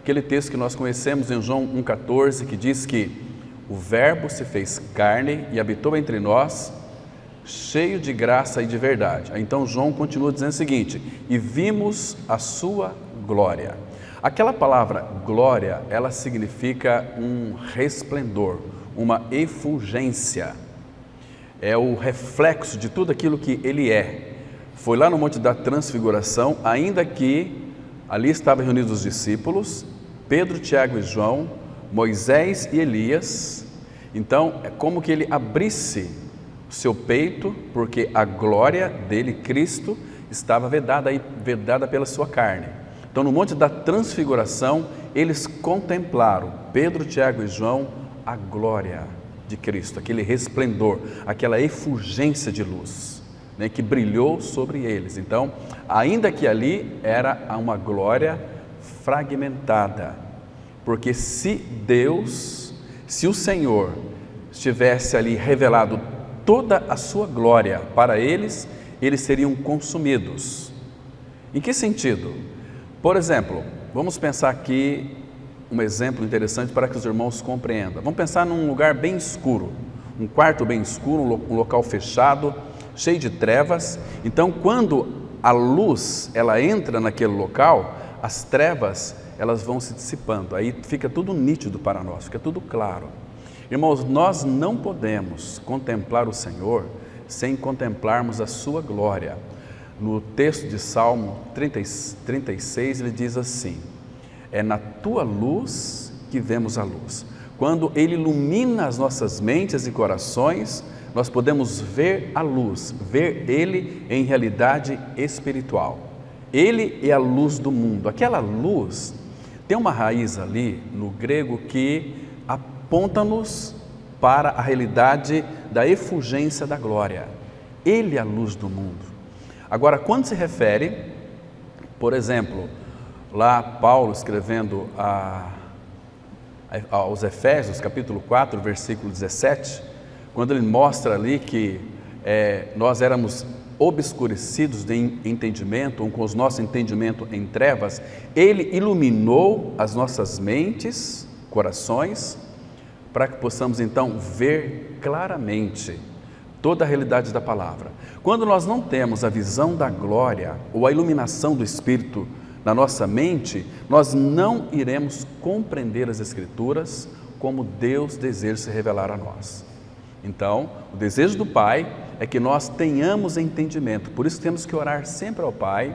aquele texto que nós conhecemos em João 1,14, que diz que o Verbo se fez carne e habitou entre nós, cheio de graça e de verdade. Então João continua dizendo o seguinte: e vimos a sua glória. Aquela palavra glória, ela significa um resplendor, uma efulgência. É o reflexo de tudo aquilo que ele é. Foi lá no Monte da Transfiguração, ainda que ali estavam reunidos os discípulos, Pedro, Tiago e João, Moisés e Elias. Então é como que ele abrisse o seu peito, porque a glória dele, Cristo, estava vedada pela sua carne. Então no Monte da Transfiguração, eles contemplaram, Pedro, Tiago e João, a glória de Cristo, aquele resplendor, aquela efulgência de luz, né, que brilhou sobre eles. Então, ainda que ali era uma glória fragmentada, porque se o Senhor estivesse ali revelado toda a sua glória para eles, eles seriam consumidos. Em que sentido? Por exemplo, vamos pensar aqui um exemplo interessante para que os irmãos compreendam. Vamos pensar num lugar bem escuro, um quarto bem escuro, um local fechado, cheio de trevas. Então, quando a luz ela entra naquele local, as trevas elas vão se dissipando. Aí fica tudo nítido para nós, fica tudo claro. Irmãos, nós não podemos contemplar o Senhor sem contemplarmos a sua glória. No texto de Salmo 36, ele diz assim: é na tua luz que vemos a luz. Quando ele ilumina as nossas mentes e corações, nós podemos ver a luz, ver ele em realidade espiritual. Ele é a luz do mundo. Aquela luz tem uma raiz ali no grego que aponta-nos para a realidade da efulgência da glória. Ele é a luz do mundo. Agora, quando se refere, por exemplo, lá Paulo escrevendo aos Efésios, capítulo 4, versículo 17, quando ele mostra ali que nós éramos obscurecidos de entendimento, ou com os nossos entendimentos em trevas, ele iluminou as nossas mentes, corações, para que possamos então ver claramente toda a realidade da palavra. Quando nós não temos a visão da glória ou a iluminação do Espírito na nossa mente, nós não iremos compreender as Escrituras como Deus deseja se revelar a nós. Então, o desejo do Pai é que nós tenhamos entendimento. Por isso temos que orar sempre ao Pai,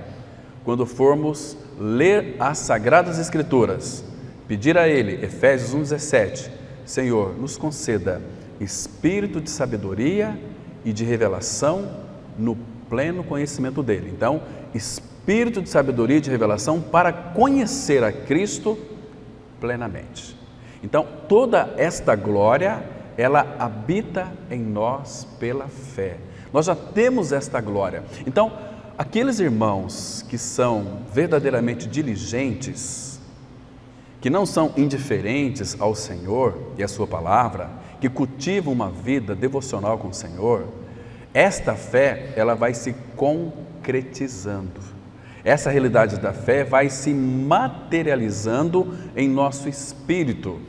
quando formos ler as Sagradas Escrituras, pedir a Ele, Efésios 1,17, Senhor, nos conceda espírito de sabedoria e de revelação no pleno conhecimento dEle. Então, espírito de sabedoria e de revelação para conhecer a Cristo plenamente. Então, toda esta glória, ela habita em nós pela fé. Nós já temos esta glória. Então, aqueles irmãos que são verdadeiramente diligentes, que não são indiferentes ao Senhor e à sua palavra, que cultivam uma vida devocional com o Senhor, esta fé, ela vai se concretizando. Essa realidade da fé vai se materializando em nosso espírito,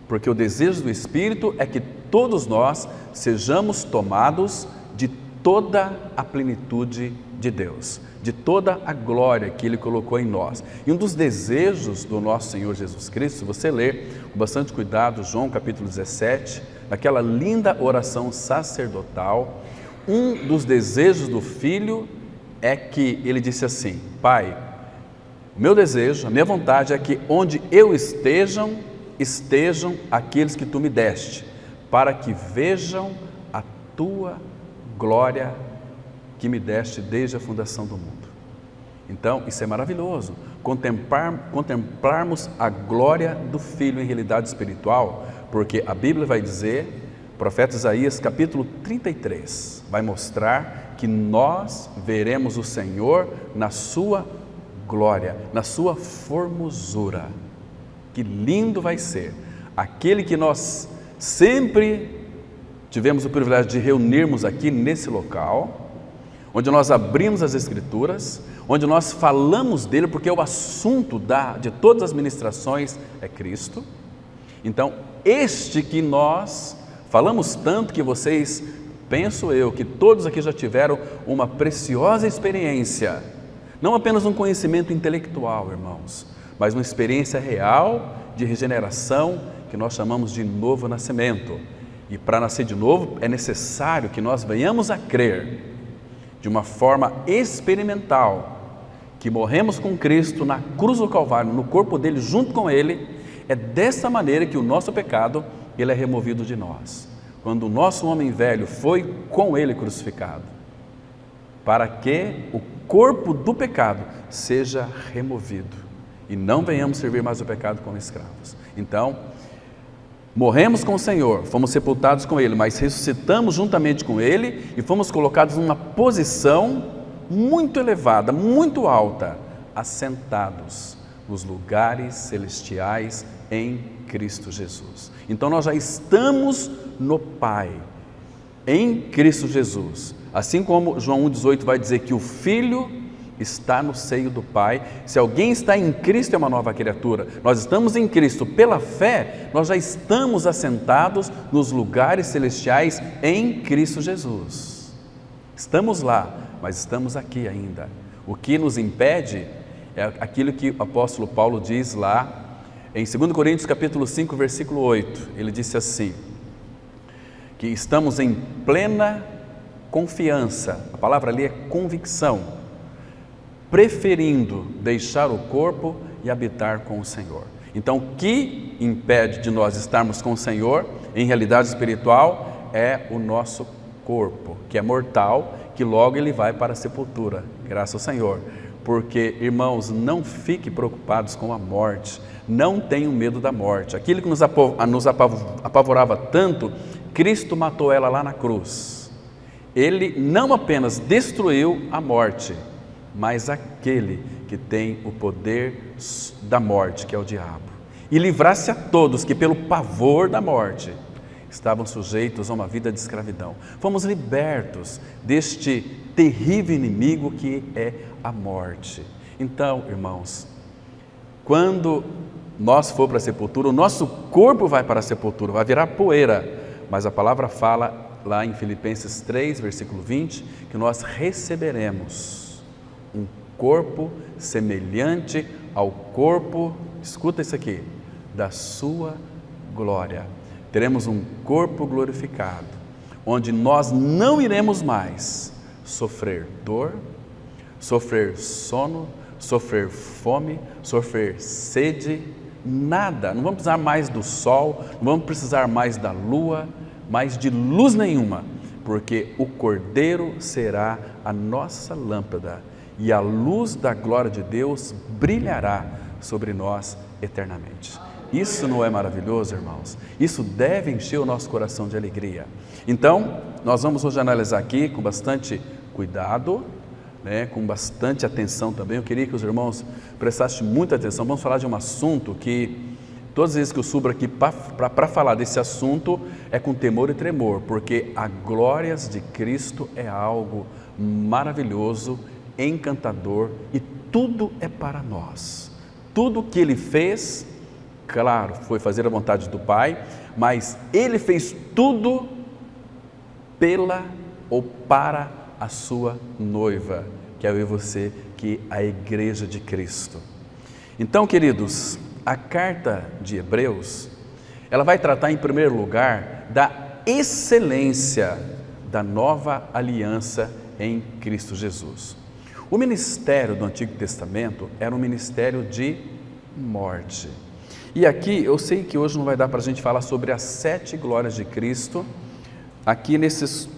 porque o desejo do Espírito é que todos nós sejamos tomados de toda a plenitude de Deus, de toda a glória que Ele colocou em nós. E um dos desejos do nosso Senhor Jesus Cristo, se você ler com bastante cuidado, João capítulo 17, naquela linda oração sacerdotal, um dos desejos do Filho é que Ele disse assim: Pai, o meu desejo, a minha vontade é que onde eu estejam aqueles que Tu me deste, para que vejam a Tua glória que me deste desde a fundação do mundo. Então, isso é maravilhoso, contemplarmos a glória do Filho em realidade espiritual, porque a Bíblia vai dizer, o profeta Isaías capítulo 33, vai mostrar que nós veremos o Senhor na sua glória, na sua formosura. Que lindo vai ser aquele que nós sempre tivemos o privilégio de reunirmos aqui nesse local, onde nós abrimos as Escrituras, onde nós falamos dele, porque o assunto de todas as ministrações é Cristo. Então, este que nós falamos tanto, que vocês, penso eu, que todos aqui já tiveram uma preciosa experiência, não apenas um conhecimento intelectual, irmãos, mas uma experiência real de regeneração, que nós chamamos de novo nascimento. E para nascer de novo é necessário que nós venhamos a crer de uma forma experimental que morremos com Cristo na cruz do Calvário, no corpo dele, junto com ele. É dessa maneira que o nosso pecado ele é removido de nós, quando o nosso homem velho foi com ele crucificado, para que o corpo do pecado seja removido e não venhamos servir mais o pecado como escravos. Então, morremos com o Senhor, fomos sepultados com Ele, mas ressuscitamos juntamente com Ele e fomos colocados numa posição muito elevada, muito alta, assentados nos lugares celestiais em Cristo Jesus. Então nós já estamos no Pai, em Cristo Jesus. Assim como João 1,18 vai dizer que o Filho está no seio do Pai. Se alguém está em Cristo, é uma nova criatura. Nós estamos em Cristo pela fé, nós já estamos assentados nos lugares celestiais em Cristo Jesus. Estamos lá, mas estamos aqui ainda. O que nos impede é aquilo que o apóstolo Paulo diz lá em 2 Coríntios capítulo 5, versículo 8. Ele disse assim, que estamos em plena confiança, a palavra ali é convicção, preferindo deixar o corpo e habitar com o Senhor. Então, o que impede de nós estarmos com o Senhor, em realidade espiritual, é o nosso corpo, que é mortal, que logo ele vai para a sepultura, graças ao Senhor. Porque, irmãos, não fiquem preocupados com a morte, não tenham medo da morte. Aquilo que nos apavorava tanto, Cristo matou ela lá na cruz. Ele não apenas destruiu a morte, mas aquele que tem o poder da morte, que é o diabo, e livrasse a todos que pelo pavor da morte estavam sujeitos a uma vida de escravidão. Fomos libertos deste terrível inimigo que é a morte. Então, irmãos, quando nós for para a sepultura, o nosso corpo vai para a sepultura, vai virar poeira, mas a palavra fala lá em Filipenses 3, versículo 20, que nós receberemos um corpo semelhante ao corpo, escuta isso aqui, da sua glória. Teremos um corpo glorificado, onde nós não iremos mais sofrer dor, sofrer sono, sofrer fome, sofrer sede, nada. Não vamos precisar mais do sol, não vamos precisar mais da lua, mais de luz nenhuma, porque o Cordeiro será a nossa lâmpada e a luz da glória de Deus brilhará sobre nós eternamente. Isso não é maravilhoso, irmãos? Isso deve encher o nosso coração de alegria. Então, nós vamos hoje analisar aqui com bastante cuidado, com bastante atenção também. Eu queria que os irmãos prestassem muita atenção. Vamos falar de um assunto que, todas as vezes que eu subo aqui para falar desse assunto, é com temor e tremor, porque a glórias de Cristo é algo maravilhoso, encantador, e tudo é para nós. Tudo que Ele fez, claro, foi fazer a vontade do Pai, mas Ele fez tudo pela ou para a sua noiva, que é eu e você, que é a igreja de Cristo. Então, queridos, a carta de Hebreus, ela vai tratar em primeiro lugar da excelência da nova aliança em Cristo Jesus. O ministério do Antigo Testamento era um ministério de morte. E aqui, eu sei que hoje não vai dar para a gente falar sobre as 7 glórias de Cristo, aqui nesses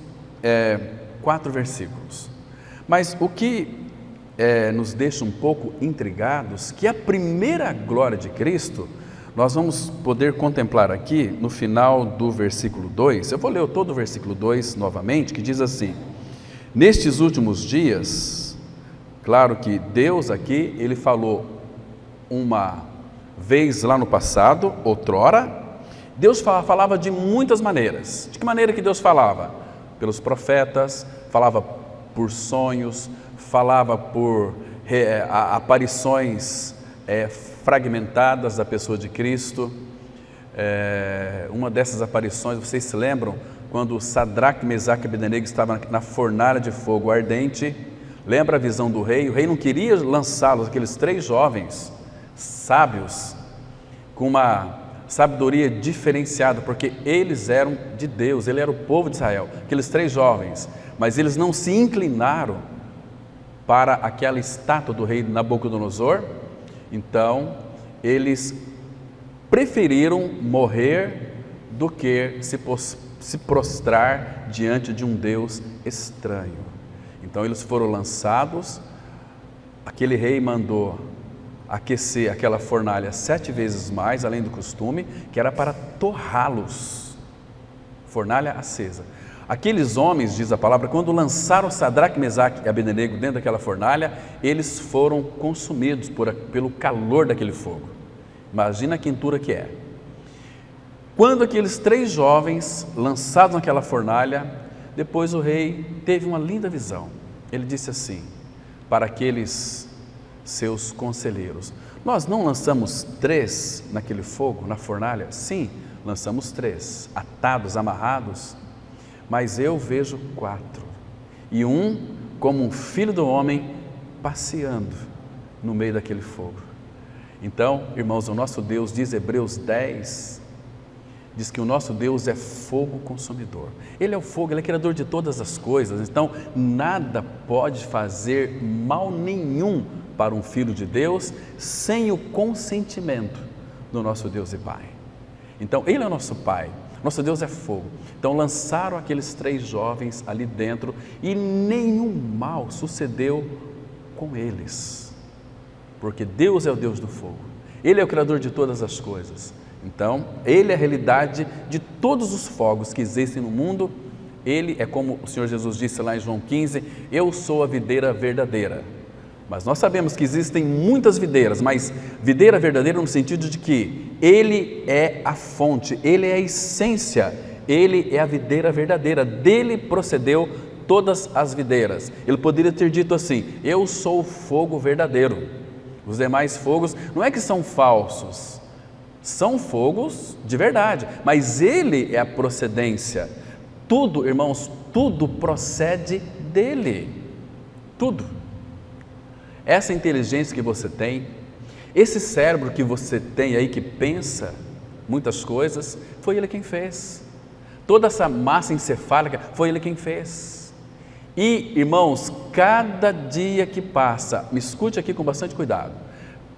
4 versículos. Mas o que nos deixa um pouco intrigados, que a primeira glória de Cristo, nós vamos poder contemplar aqui no final do versículo 2, eu vou ler todo o versículo 2 novamente, que diz assim: nestes últimos dias, claro que Deus aqui, Ele falou uma vez lá no passado, outrora, Deus falava de muitas maneiras. De que maneira que Deus falava? Pelos profetas, falava por sonhos, falava por aparições fragmentadas da pessoa de Cristo. Uma dessas aparições, vocês se lembram, quando Sadraque, Mesaque e Abednego estavam na fornalha de fogo ardente? Lembra a visão do rei? O rei não queria lançá-los, aqueles 3 jovens sábios, com uma sabedoria diferenciada, porque eles eram de Deus, ele era o povo de Israel, aqueles 3 jovens, mas eles não se inclinaram para aquela estátua do rei Nabucodonosor. Então eles preferiram morrer do que se prostrar diante de um Deus estranho. Então eles foram lançados, aquele rei mandou aquecer aquela fornalha 7 vezes mais, além do costume, que era para torrá-los, fornalha acesa. Aqueles homens, diz a palavra, quando lançaram Sadraque, Mesaque e Abednego dentro daquela fornalha, eles foram consumidos pelo calor daquele fogo. Imagina a quentura que é. Quando aqueles 3 jovens lançados naquela fornalha, depois o rei teve uma linda visão. Ele disse assim para aqueles seus conselheiros: nós não lançamos 3 naquele fogo, na fornalha? Sim, lançamos 3, atados, amarrados, mas eu vejo 4, e um como um filho do homem passeando no meio daquele fogo. Então, irmãos, o nosso Deus, diz Hebreus 10, diz que o nosso Deus é fogo consumidor. Ele é o fogo, Ele é criador de todas as coisas, então nada pode fazer mal nenhum para um filho de Deus sem o consentimento do nosso Deus e Pai. Então Ele é o nosso Pai, nosso Deus é fogo. Então lançaram aqueles 3 jovens ali dentro e nenhum mal sucedeu com eles, porque Deus é o Deus do fogo, Ele é o criador de todas as coisas. Então Ele é a realidade de todos os fogos que existem no mundo. Ele é, como o Senhor Jesus disse lá em João 15, eu sou a videira verdadeira. Mas nós sabemos que existem muitas videiras, mas videira verdadeira no sentido de que Ele é a fonte, Ele é a essência, Ele é a videira verdadeira, dele procedeu todas as videiras. Ele poderia ter dito assim: eu sou o fogo verdadeiro. Os demais fogos não é que são falsos, são fogos de verdade, mas Ele é a procedência. Tudo, irmãos, tudo procede dEle, tudo. Essa inteligência que você tem, esse cérebro que você tem aí que pensa muitas coisas, foi Ele quem fez. Toda essa massa encefálica foi Ele quem fez. E, irmãos, cada dia que passa, me escute aqui com bastante cuidado,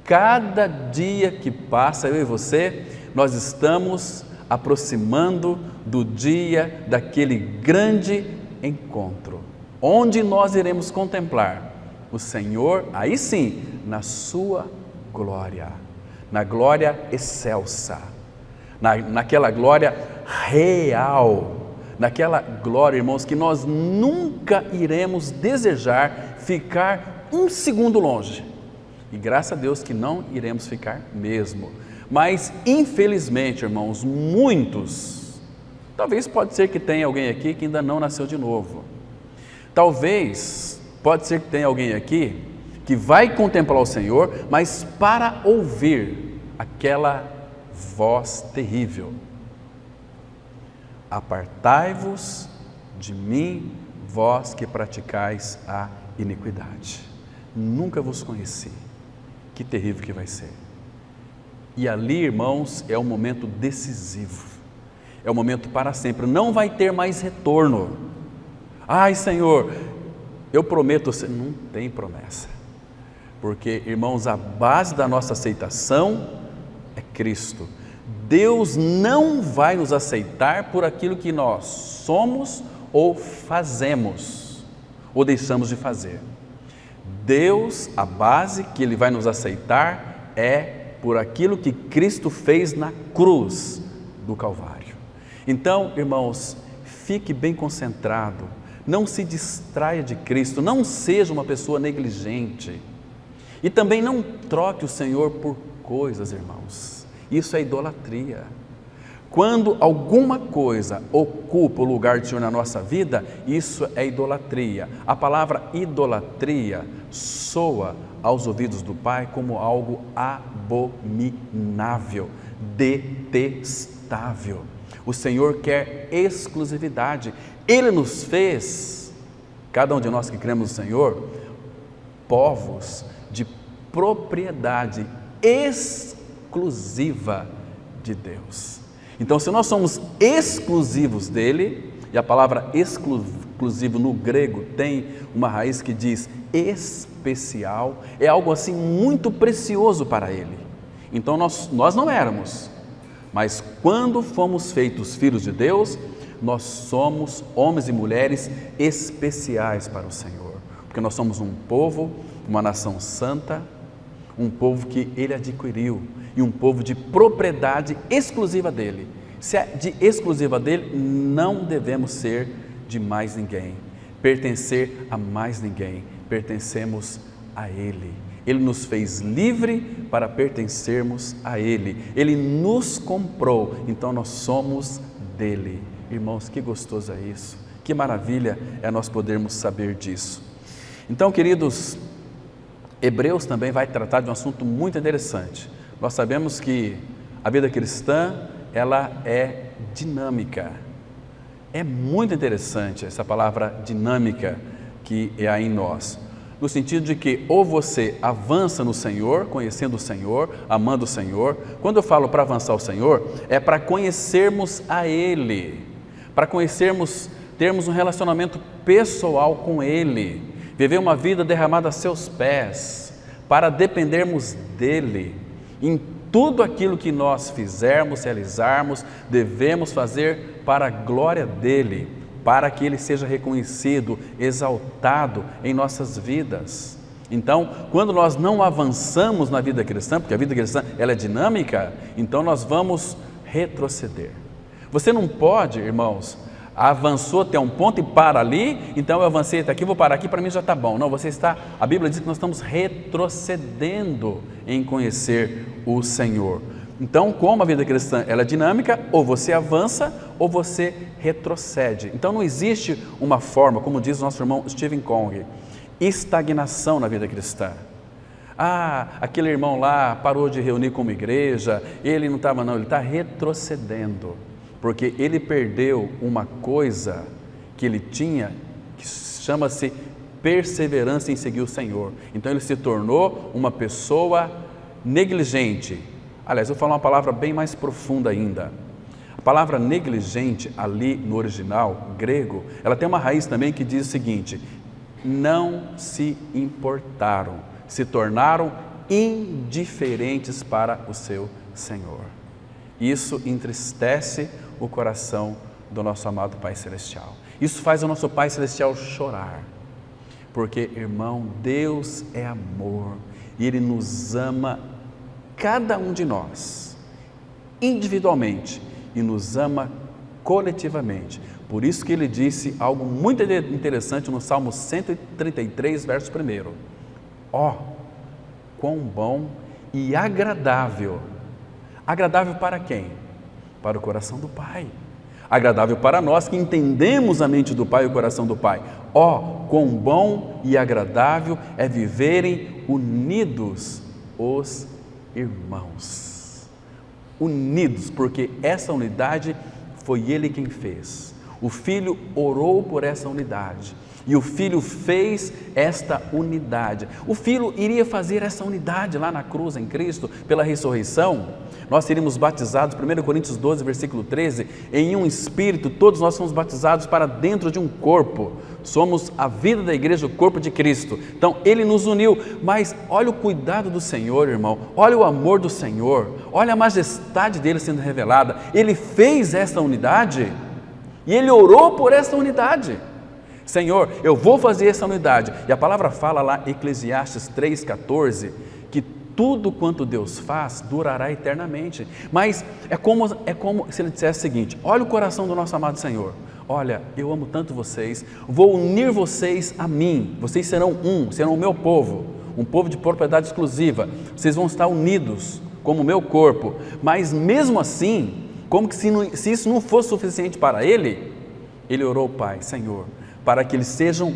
cada dia que passa, eu e você, nós estamos aproximando do dia daquele grande encontro, onde nós iremos contemplar o Senhor, aí sim, na sua glória, na glória excelsa, naquela glória real, naquela glória, irmãos, que nós nunca iremos desejar ficar um segundo longe, e graças a Deus que não iremos ficar mesmo. Mas infelizmente, irmãos, muitos, talvez pode ser que tenha alguém aqui que ainda não nasceu de novo, talvez pode ser que tenha alguém aqui que vai contemplar o Senhor, mas para ouvir aquela voz terrível: apartai-vos de mim, vós que praticais a iniquidade, nunca vos conheci. Que terrível que vai ser. E ali, irmãos, é um momento decisivo, é um momento para sempre, não vai ter mais retorno. Ai, Senhor, eu prometo, você não tem promessa, porque, irmãos, a base da nossa aceitação é Cristo. Deus não vai nos aceitar por aquilo que nós somos ou fazemos, ou deixamos de fazer. Deus, a base que Ele vai nos aceitar é por aquilo que Cristo fez na cruz do Calvário. Então, irmãos, fique bem concentrado, não se distraia de Cristo, não seja uma pessoa negligente, e também não troque o Senhor por coisas, irmãos, isso é idolatria. Quando alguma coisa ocupa o lugar do Senhor na nossa vida, isso é idolatria. A palavra idolatria soa aos ouvidos do Pai como algo abominável, detestável. O Senhor quer exclusividade. Ele nos fez, cada um de nós que cremos no Senhor, povos de propriedade exclusiva de Deus. Então, se nós somos exclusivos dele, e a palavra exclusivo no grego tem uma raiz que diz especial, é algo assim muito precioso para ele. Então nós não éramos, mas quando fomos feitos filhos de Deus, nós somos homens e mulheres especiais para o Senhor, porque nós somos um povo, uma nação santa, um povo que ele adquiriu e um povo de propriedade exclusiva dele. Se é de exclusiva dele, não devemos ser de mais ninguém, pertencer a mais ninguém, pertencemos a ele. Ele nos fez livre para pertencermos a ele. Ele nos comprou, então nós somos dele. Irmãos, que gostoso é isso, que maravilha é nós podermos saber disso. Então, queridos, Hebreus também vai tratar de um assunto muito interessante. Nós sabemos que a vida cristã, ela é dinâmica. É muito interessante essa palavra dinâmica que há em nós, no sentido de que ou você avança no Senhor, conhecendo o Senhor, amando o Senhor. Quando eu falo para avançar o Senhor, é para conhecermos a Ele, para conhecermos, termos um relacionamento pessoal com Ele, viver uma vida derramada a seus pés, para dependermos dEle. Em tudo aquilo que nós fizermos, realizarmos, devemos fazer para a glória dEle, para que Ele seja reconhecido, exaltado em nossas vidas. Então, quando nós não avançamos na vida cristã, porque a vida cristã ela é dinâmica, então nós vamos retroceder. Você não pode, irmãos, avançou até um ponto e para ali, então eu avancei até aqui, vou parar aqui, para mim já está bom. Não, a Bíblia diz que nós estamos retrocedendo em conhecer o Senhor. Então, como a vida cristã ela é dinâmica, ou você avança ou você retrocede. Então não existe uma forma, como diz o nosso irmão Stephen Cong, estagnação na vida cristã. Aquele irmão lá parou de reunir como igreja, ele não estava não, ele está retrocedendo, porque ele perdeu uma coisa que ele tinha, que chama-se perseverança em seguir o Senhor. Então ele se tornou uma pessoa negligente. Aliás, eu vou falar uma palavra bem mais profunda ainda. A palavra negligente ali no original grego, ela tem uma raiz também que diz o seguinte: não se importaram, se tornaram indiferentes para o seu Senhor. Isso entristece o coração do nosso amado Pai Celestial. Isso faz o nosso Pai Celestial chorar, porque, irmão, Deus é amor e Ele nos ama, cada um de nós, individualmente, e nos ama coletivamente. Por isso que Ele disse algo muito interessante no Salmo 133, verso 1. Quão bom e agradável. Agradável para quem? Para o coração do Pai. Agradável para nós que entendemos a mente do Pai e o coração do Pai. Quão bom e agradável é viverem unidos os irmãos. Unidos, porque essa unidade foi Ele quem fez. O Filho orou por essa unidade. E o Filho fez esta unidade. O Filho iria fazer essa unidade lá na cruz em Cristo, pela ressurreição. Nós seríamos batizados, 1 Coríntios 12, versículo 13, em um Espírito, todos nós somos batizados para dentro de um corpo. Somos a vida da igreja, o corpo de Cristo. Então, Ele nos uniu, mas olha o cuidado do Senhor, irmão. Olha o amor do Senhor. Olha a majestade dEle sendo revelada. Ele fez essa unidade e Ele orou por essa unidade. Senhor, eu vou fazer essa unidade. E a palavra fala lá, Eclesiastes 3,14, que tudo quanto Deus faz durará eternamente. Mas é como se Ele dissesse o seguinte: olha o coração do nosso amado Senhor. Olha, eu amo tanto vocês, vou unir vocês a mim. Vocês serão serão o meu povo, um povo de propriedade exclusiva. Vocês vão estar unidos como o meu corpo. Mas mesmo assim, como que se isso não fosse suficiente para Ele, Ele orou ao Pai: Senhor, para que eles sejam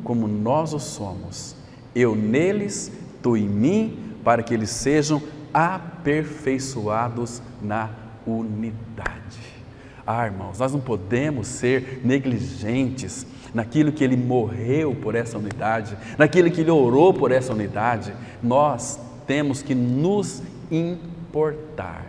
como nós o somos, eu neles, tu em mim, para que eles sejam aperfeiçoados na unidade. Irmãos, nós não podemos ser negligentes naquilo que Ele morreu por essa unidade, naquilo que Ele orou por essa unidade. Nós temos que nos importar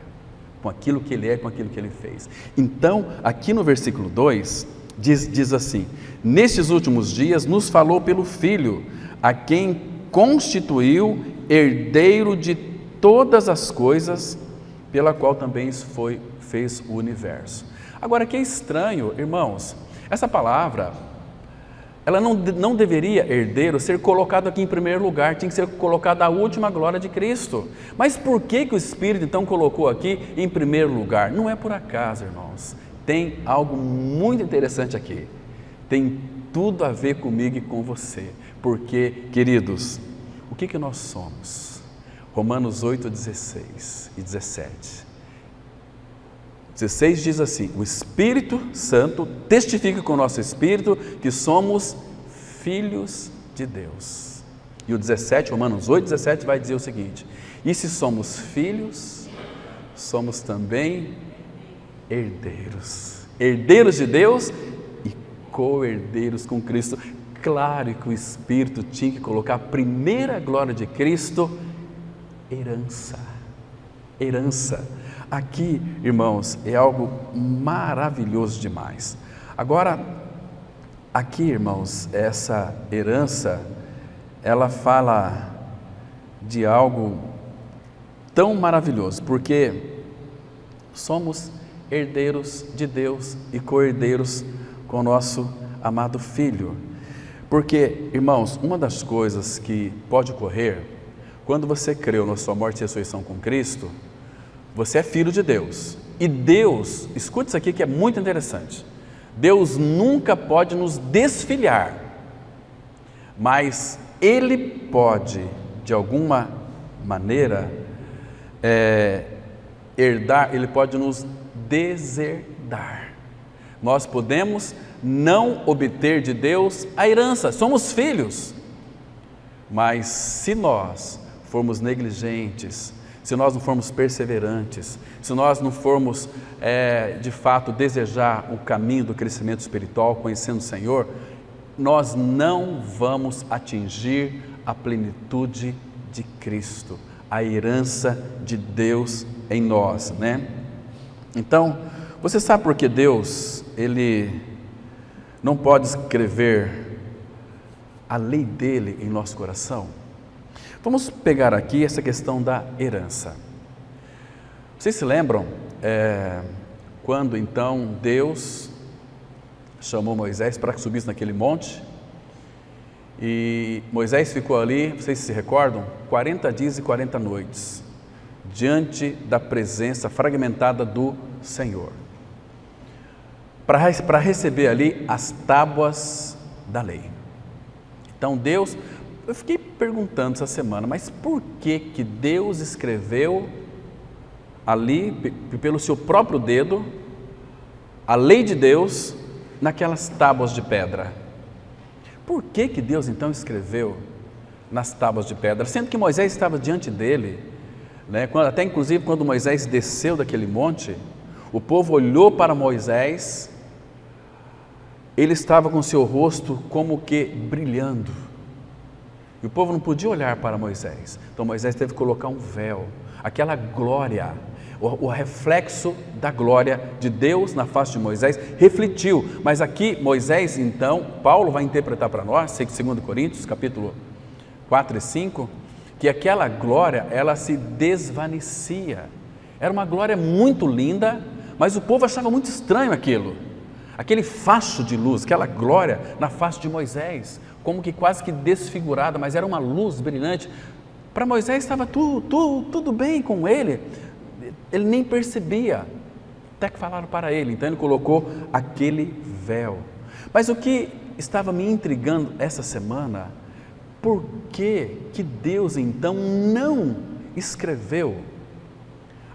com aquilo que Ele é, com aquilo que Ele fez. Então, aqui no versículo 2, diz assim: nestes últimos dias nos falou pelo Filho, a quem constituiu herdeiro de todas as coisas, pela qual também fez o universo. Agora, que é estranho, irmãos, essa palavra, ela não deveria, herdeiro, ser colocado aqui em primeiro lugar, tinha que ser colocada a última glória de Cristo. Mas por que o Espírito então colocou aqui em primeiro lugar? Não é por acaso, irmãos, tem algo muito interessante aqui, tem tudo a ver comigo e com você, porque, queridos, o que nós somos? Romanos 8, 16 e 17. 16 diz assim: o Espírito Santo testifica com o nosso Espírito que somos filhos de Deus. E o 17, Romanos 8, 17 vai dizer o seguinte: e se somos filhos, somos também herdeiros, herdeiros de Deus e co-herdeiros com Cristo. Claro que o Espírito tinha que colocar a primeira glória de Cristo, herança, herança. Aqui, irmãos, é algo maravilhoso demais. Agora, aqui, irmãos, essa herança, ela fala de algo tão maravilhoso, porque somos herdeiros de Deus e co-herdeiros com o nosso amado Filho. Porque, irmãos, uma das coisas que pode ocorrer, quando você creu na sua morte e ressurreição com Cristo, você é filho de Deus. E Deus, escute isso aqui que é muito interessante, Deus nunca pode nos desfiliar, mas Ele pode, de alguma maneira, herdar, Ele pode nos deserdar. Nós podemos não obter de Deus a herança, somos filhos, mas se nós formos negligentes, se nós não formos perseverantes, se nós não formos, de fato, desejar o caminho do crescimento espiritual, conhecendo o Senhor, nós não vamos atingir a plenitude de Cristo, a herança de Deus em nós, né? Então, você sabe por que Deus, Ele não pode escrever a lei dele em nosso coração? Vamos pegar aqui essa questão da herança. Vocês se lembram quando então Deus chamou Moisés para que subisse naquele monte? E Moisés ficou ali, vocês se recordam? 40 dias e 40 noites, diante da presença fragmentada do Senhor, para receber ali as tábuas da lei. Então Deus, eu fiquei perguntando essa semana, mas por que Deus escreveu ali, pelo seu próprio dedo, a lei de Deus naquelas tábuas de pedra? Por que Deus então escreveu nas tábuas de pedra, sendo que Moisés estava diante dele, né? Até inclusive quando Moisés desceu daquele monte, o povo olhou para Moisés, ele estava com seu rosto como que brilhando, e o povo não podia olhar para Moisés, então Moisés teve que colocar um véu, aquela glória, o reflexo da glória de Deus na face de Moisés refletiu, mas aqui Moisés então, Paulo vai interpretar para nós, 2 Coríntios capítulo 4 e 5, que aquela glória, ela se desvanecia, era uma glória muito linda, mas o povo achava muito estranho aquilo, aquele facho de luz, aquela glória na face de Moisés, como que quase que desfigurada, mas era uma luz brilhante. Para Moisés estava tudo bem com ele nem percebia, até que falaram para ele, então ele colocou aquele véu. Mas o que estava me intrigando essa semana, por que Deus então não escreveu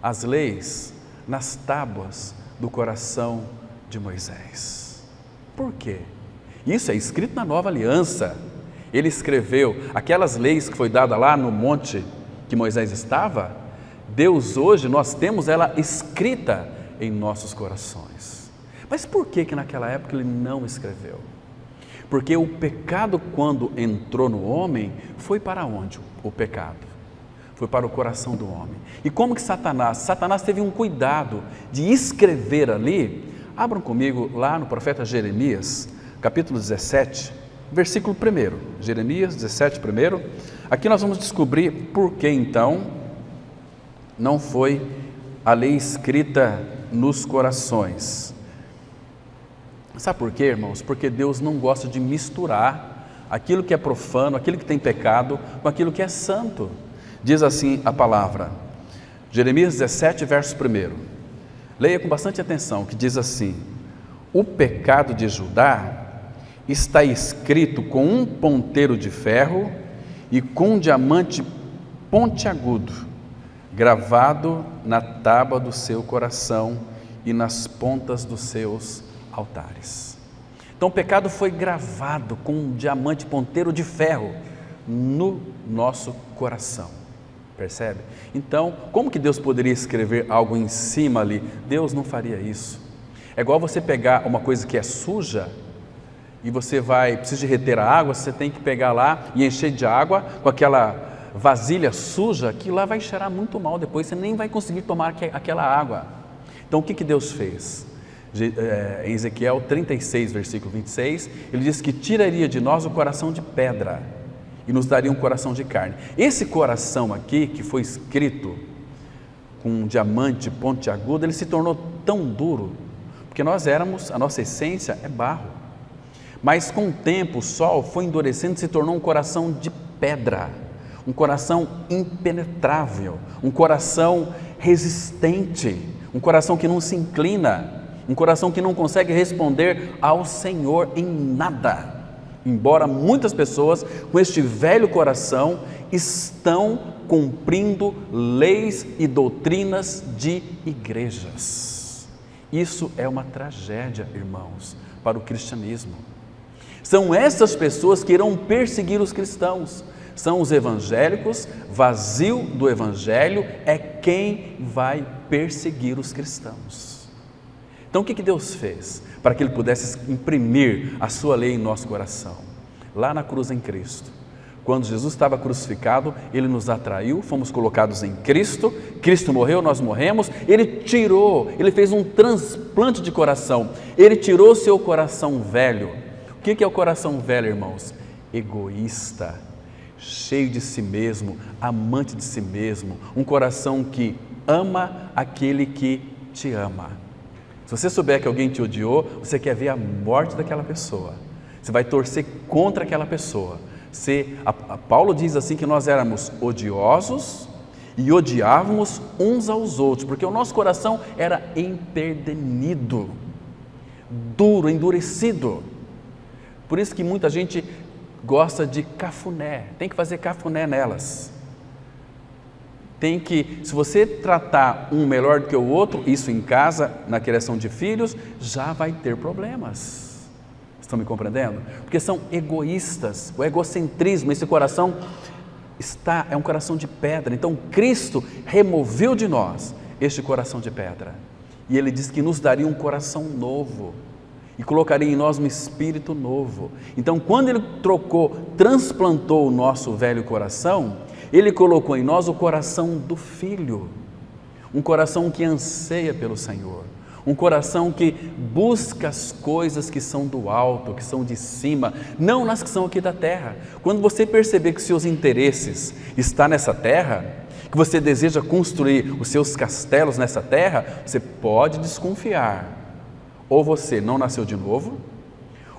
as leis nas tábuas do coração de Moisés? Por quê? Isso é escrito na Nova Aliança, Ele escreveu aquelas leis que foi dada lá no monte que Moisés estava. Deus hoje, nós temos ela escrita em nossos corações. Mas por que naquela época ele não escreveu? Porque o pecado, quando entrou no homem, foi para onde o pecado? Foi para o coração do homem. E como que Satanás teve um cuidado de escrever ali? Abram comigo lá no profeta Jeremias, capítulo 17, versículo 1. Jeremias 17, 1. Aqui nós vamos descobrir por que então não foi a lei escrita nos corações. Sabe por quê, irmãos? Porque Deus não gosta de misturar aquilo que é profano, aquilo que tem pecado, com aquilo que é santo. Diz assim a palavra, Jeremias 17, verso 1. Leia com bastante atenção, que diz assim: o pecado de Judá está escrito com um ponteiro de ferro e com um diamante pontiagudo, gravado na tábua do seu coração e nas pontas dos seus altares. Então o pecado foi gravado com um diamante ponteiro de ferro no nosso coração. Percebe? Então, como que Deus poderia escrever algo em cima ali? Deus não faria isso. É igual você pegar uma coisa que é suja e você precisa de reter a água, você tem que pegar lá e encher de água com aquela vasilha suja, que lá vai cheirar muito mal depois, você nem vai conseguir tomar aquela água. Então, o que Deus fez? Em Ezequiel 36, versículo 26, ele diz que tiraria de nós o coração de pedra e nos daria um coração de carne. Esse coração aqui, que foi escrito com um diamante pontiagudo, ele se tornou tão duro, porque a nossa essência é barro, mas com o tempo o sol foi endurecendo e se tornou um coração de pedra, um coração impenetrável, um coração resistente, um coração que não se inclina, um coração que não consegue responder ao Senhor em nada. Embora muitas pessoas com este velho coração estão cumprindo leis e doutrinas de igrejas. Isso é uma tragédia, irmãos, para o cristianismo. São essas pessoas que irão perseguir os cristãos. São os evangélicos, vazio do evangelho é quem vai perseguir os cristãos. Então o que Deus fez para que Ele pudesse imprimir a sua lei em nosso coração? Lá na cruz em Cristo, quando Jesus estava crucificado, Ele nos atraiu, fomos colocados em Cristo, Cristo morreu, nós morremos, Ele fez um transplante de coração, Ele tirou seu coração velho. O que é o coração velho, irmãos? Egoísta, cheio de si mesmo, amante de si mesmo, um coração que ama aquele que te ama. Se você souber que alguém te odiou, você quer ver a morte daquela pessoa. Você vai torcer contra aquela pessoa. Paulo diz assim que nós éramos odiosos e odiávamos uns aos outros, porque o nosso coração era empedernido, duro, endurecido. Por isso que muita gente gosta de cafuné, tem que fazer cafuné nelas. Se você tratar um melhor do que o outro, isso em casa, na criação de filhos, já vai ter problemas. Estão me compreendendo? Porque são egoístas, o egocentrismo, esse coração é um coração de pedra. Então Cristo removeu de nós este coração de pedra. E Ele diz que nos daria um coração novo e colocaria em nós um espírito novo. Então quando Ele transplantou o nosso velho coração, Ele colocou em nós o coração do Filho, um coração que anseia pelo Senhor, um coração que busca as coisas que são do alto, que são de cima, não nas que são aqui da terra. Quando você perceber que seus interesses estão nessa terra, que você deseja construir os seus castelos nessa terra, você pode desconfiar. Ou você não nasceu de novo,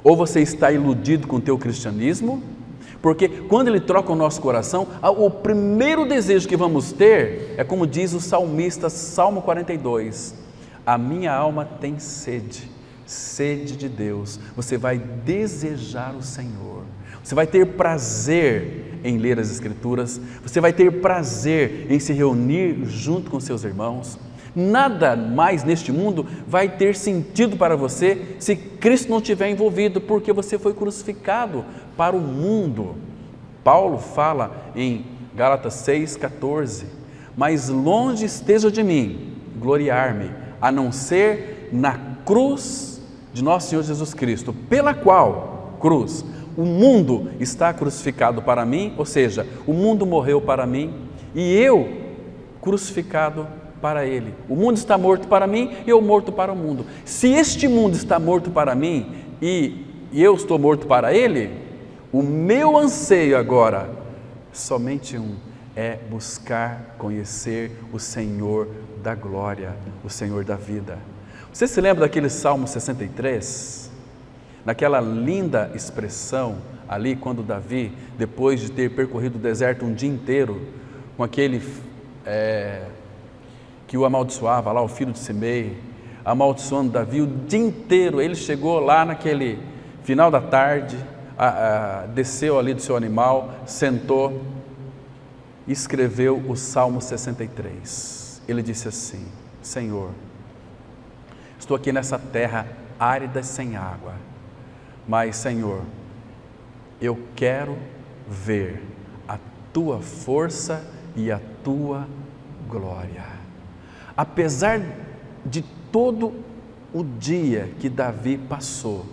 ou você está iludido com o teu cristianismo, porque quando Ele troca o nosso coração, o primeiro desejo que vamos ter é como diz o salmista, Salmo 42, a minha alma tem sede, sede de Deus. Você vai desejar o Senhor, você vai ter prazer em ler as Escrituras, você vai ter prazer em se reunir junto com seus irmãos, Nada mais neste mundo vai ter sentido para você se Cristo não estiver envolvido, porque você foi crucificado para o mundo. Paulo fala em Gálatas 6,14: mas longe esteja de mim gloriar-me, a não ser na cruz de nosso Senhor Jesus Cristo, pela qual cruz o mundo está crucificado para mim, ou seja, o mundo morreu para mim e eu crucificado para ele. O mundo está morto para mim e eu morto para o mundo. Se este mundo está morto para mim e eu estou morto para ele, o meu anseio agora, somente é buscar conhecer o Senhor da glória, o Senhor da vida. Você se lembra daquele Salmo 63? Naquela linda expressão ali, quando Davi, depois de ter percorrido o deserto um dia inteiro, com aquele que o amaldiçoava lá, o filho de Simei, amaldiçoando Davi o dia inteiro, ele chegou lá naquele final da tarde, desceu ali do seu animal, sentou e escreveu o Salmo 63. Ele disse assim: Senhor, estou aqui nessa terra árida e sem água, mas Senhor, eu quero ver a tua força e a tua glória. Apesar de todo o dia que Davi passou,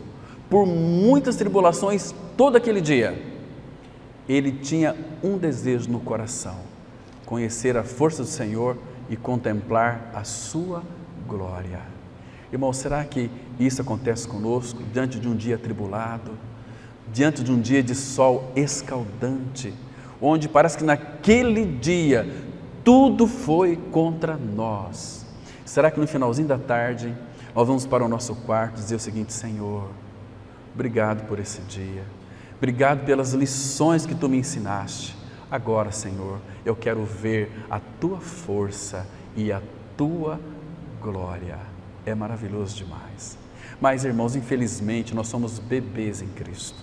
por muitas tribulações, todo aquele dia, ele tinha um desejo no coração: conhecer a força do Senhor e contemplar a sua glória. Irmão, será que isso acontece conosco diante de um dia atribulado, diante de um dia de sol escaldante, onde parece que naquele dia tudo foi contra nós? Será que no finalzinho da tarde nós vamos para o nosso quarto dizer o seguinte: Senhor, obrigado por esse dia, obrigado pelas lições que tu me ensinaste. Agora, Senhor, eu quero ver a tua força e a tua glória. É maravilhoso demais. Mas, irmãos, infelizmente nós somos bebês em Cristo.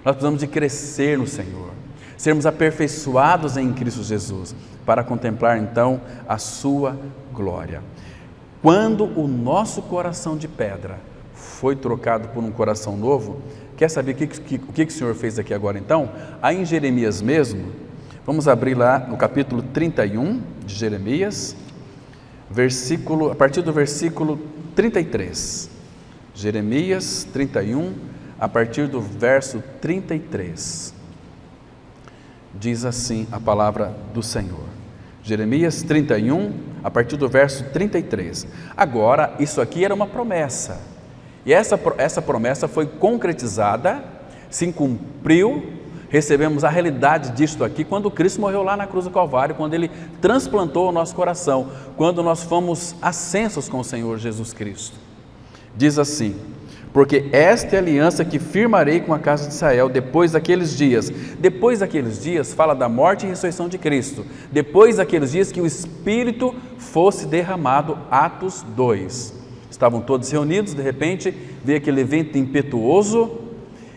Nós precisamos de crescer no Senhor, sermos aperfeiçoados em Cristo Jesus, para contemplar então a sua glória. Quando o nosso coração de pedra foi trocado por um coração novo, quer saber o que o Senhor fez aqui agora então? Aí em Jeremias mesmo, vamos abrir lá no capítulo 31 de Jeremias, a partir do versículo 33. Jeremias 31, a partir do verso 33. Diz assim a palavra do Senhor. Jeremias 31, a partir do verso 33. Agora, isso aqui era uma promessa. E essa promessa foi concretizada, se cumpriu. Recebemos a realidade disto aqui quando Cristo morreu lá na cruz do Calvário, quando Ele transplantou o nosso coração, quando nós fomos ascensos com o Senhor Jesus Cristo. Diz assim: porque esta é a aliança que firmarei com a casa de Israel depois daqueles dias. Depois daqueles dias fala da morte e ressurreição de Cristo. Depois daqueles dias que o Espírito fosse derramado. Atos 2. Estavam todos reunidos, de repente veio aquele vento impetuoso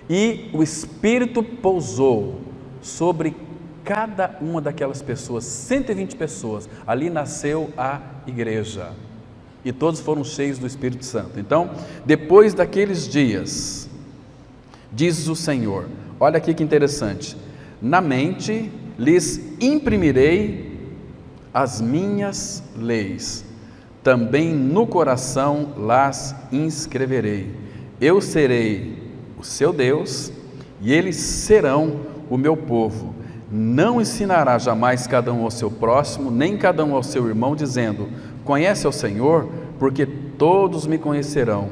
e o Espírito pousou sobre cada uma daquelas pessoas, 120 pessoas. Ali nasceu a igreja e todos foram cheios do Espírito Santo. Então, depois daqueles dias, diz o Senhor, olha aqui que interessante: na mente lhes imprimirei as minhas leis, também no coração las inscreverei. Eu serei o seu Deus e eles serão o meu povo. Não ensinará jamais cada um ao seu próximo, nem cada um ao seu irmão, dizendo: conhece ao Senhor, porque todos me conhecerão,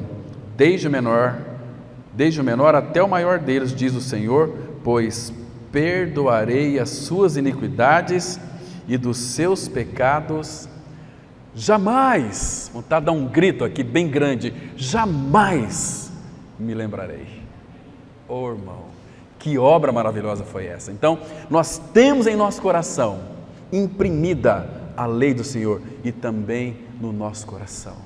desde o menor até o maior deles, diz o Senhor, pois perdoarei as suas iniquidades e dos seus pecados jamais, vontade de dar um grito aqui bem grande, jamais me lembrarei. Oh, irmão, que obra maravilhosa foi essa! Então, nós temos em nosso coração imprimida a lei do Senhor e também no nosso coração.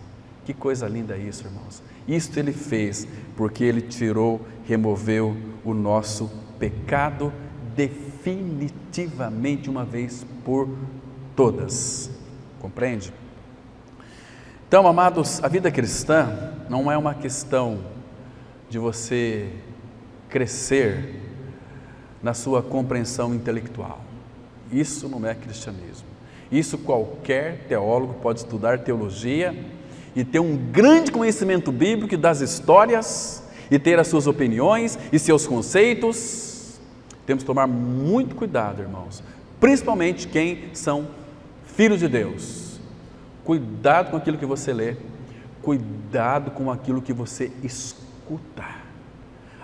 Que coisa linda isso, irmãos! Isto Ele fez porque Ele removeu o nosso pecado definitivamente, uma vez por todas. Compreende? Então, amados, a vida cristã não é uma questão de você crescer na sua compreensão intelectual. Isso não é cristianismo. Isso qualquer teólogo pode estudar teologia e ter um grande conhecimento bíblico das histórias e ter as suas opiniões e seus conceitos. Temos que tomar muito cuidado, irmãos, principalmente quem são filhos de Deus. Cuidado com aquilo que você lê, cuidado com aquilo que você escuta.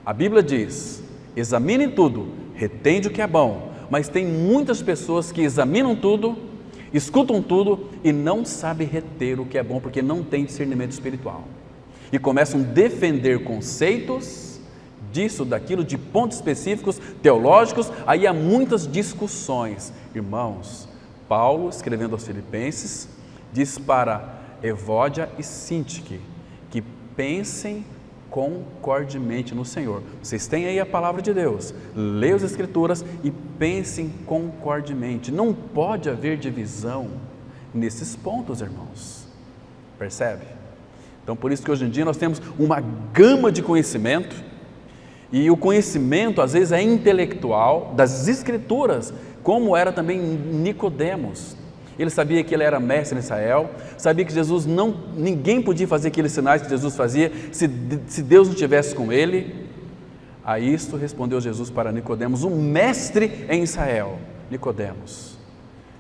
A Bíblia diz: examine tudo, retende o que é bom, mas tem muitas pessoas que examinam tudo, escutam tudo e não sabem reter o que é bom, porque não tem discernimento espiritual. E começam a defender conceitos disso, daquilo, de pontos específicos, teológicos, aí há muitas discussões. Irmãos, Paulo, escrevendo aos Filipenses, diz para Evódia e Sintique que pensem concordemente no Senhor. Vocês têm aí a palavra de Deus, leiam as Escrituras e pensem concordemente. Não pode haver divisão nesses pontos, irmãos. Percebe? Então, por isso que hoje em dia nós temos uma gama de conhecimento, e o conhecimento às vezes é intelectual das Escrituras, como era também Nicodemos. Ele sabia que ele era mestre em Israel, sabia que ninguém podia fazer aqueles sinais que Jesus fazia se Deus não estivesse com ele. A isto respondeu Jesus para Nicodemos, um mestre em Israel. Nicodemos,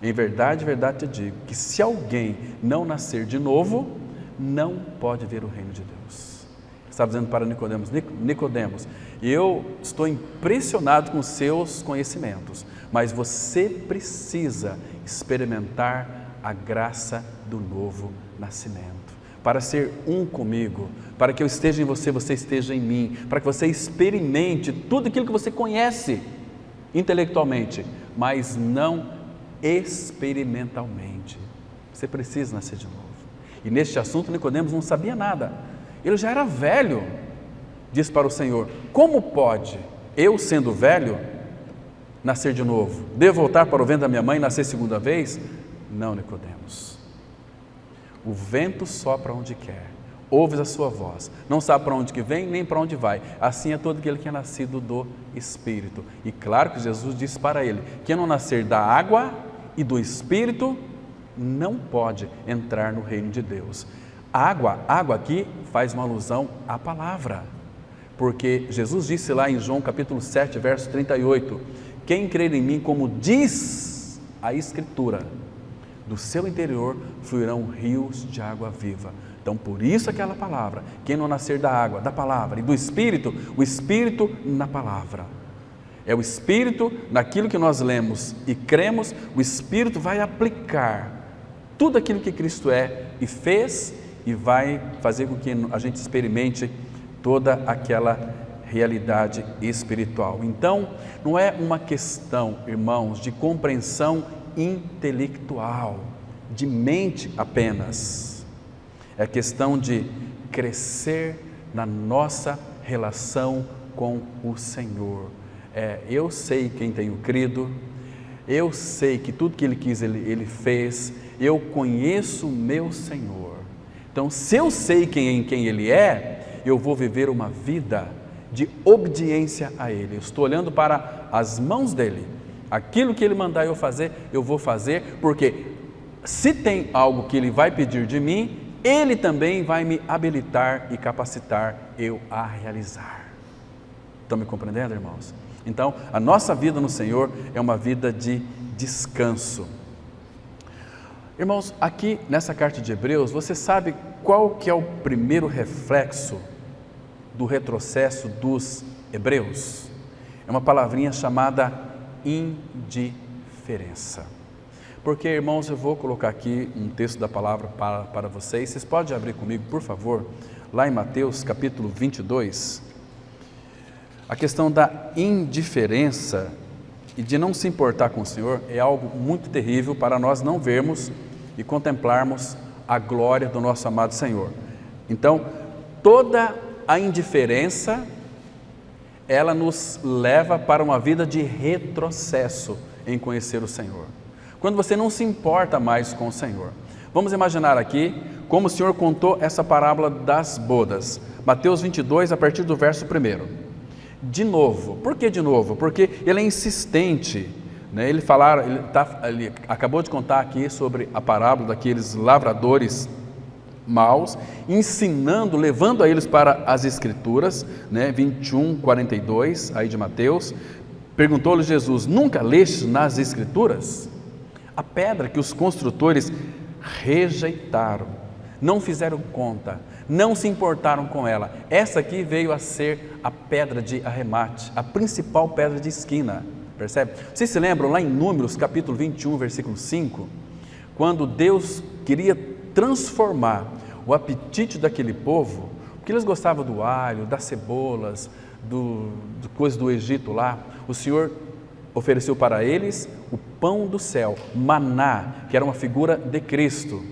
em verdade te digo, que se alguém não nascer de novo, não pode ver o reino de Deus. Estava dizendo para Nicodemos: Nicodemos, eu estou impressionado com seus conhecimentos, mas você precisa experimentar a graça do novo nascimento, para ser um comigo, para que eu esteja em você, você esteja em mim, para que você experimente tudo aquilo que você conhece intelectualmente, mas não experimentalmente. Você precisa nascer de novo. E neste assunto Nicodemos não sabia nada, ele já era velho. Diz para o Senhor: como pode eu, sendo velho, nascer de novo? Devo voltar para o ventre da minha mãe e nascer segunda vez? Não, Nicodemos. O vento sopra onde quer, ouves a sua voz, não sabe para onde que vem nem para onde vai. Assim é todo aquele que é nascido do Espírito. E claro que Jesus disse para ele: quem não nascer da água e do Espírito não pode entrar no reino de Deus. Água aqui faz uma alusão à palavra, porque Jesus disse lá em João capítulo 7, verso 38, quem crer em mim, como diz a Escritura, do seu interior fluirão rios de água viva. Então, por isso aquela palavra, quem não nascer da água, da palavra e do Espírito, o Espírito na palavra. É o Espírito naquilo que nós lemos e cremos, o Espírito vai aplicar tudo aquilo que Cristo é e fez, e vai fazer com que a gente experimente toda aquela realidade espiritual. Então, não é uma questão, irmãos, de compreensão intelectual, de mente apenas. É questão de crescer na nossa relação com o Senhor. Eu sei quem tenho crido, eu sei que tudo que Ele quis, Ele fez, eu conheço o meu Senhor. Então, se eu sei quem Ele é, eu vou viver uma vida de obediência a Ele. Eu estou olhando para as mãos dEle. Aquilo que Ele mandar eu fazer, eu vou fazer, porque se tem algo que Ele vai pedir de mim, Ele também vai me habilitar e capacitar eu a realizar. Estão me compreendendo, irmãos? Então, a nossa vida no Senhor é uma vida de descanso. Irmãos, aqui nessa carta de Hebreus, você sabe qual que é o primeiro reflexo do retrocesso dos hebreus? É uma palavrinha chamada indiferença. Porque, irmãos, eu vou colocar aqui um texto da palavra para vocês. Vocês podem abrir comigo, por favor, lá em Mateus capítulo 22. A questão da indiferença e de não se importar com o Senhor é algo muito terrível para nós não vermos e contemplarmos a glória do nosso amado Senhor. Então, toda a indiferença, ela nos leva para uma vida de retrocesso em conhecer o Senhor. Quando você não se importa mais com o Senhor, Vamos imaginar aqui como o Senhor contou essa parábola das bodas. Mateus 22, a partir do verso 1. De novo. Por que de novo? Porque ele é insistente, né? Ele acabou de contar aqui sobre a parábola daqueles lavradores maus, ensinando, levando a eles para as Escrituras, né? 21, 42, aí de Mateus. Perguntou-lhe Jesus: nunca leste nas Escrituras? A pedra que os construtores rejeitaram, não fizeram conta, não se importaram com ela. Essa aqui veio a ser a pedra de arremate, a principal pedra de esquina, percebe? Vocês se lembram lá em Números capítulo 21, versículo 5, quando Deus queria transformar o apetite daquele povo, porque eles gostavam do alho, das cebolas, coisas do Egito lá, o Senhor ofereceu para eles o pão do céu, maná, que era uma figura de Cristo.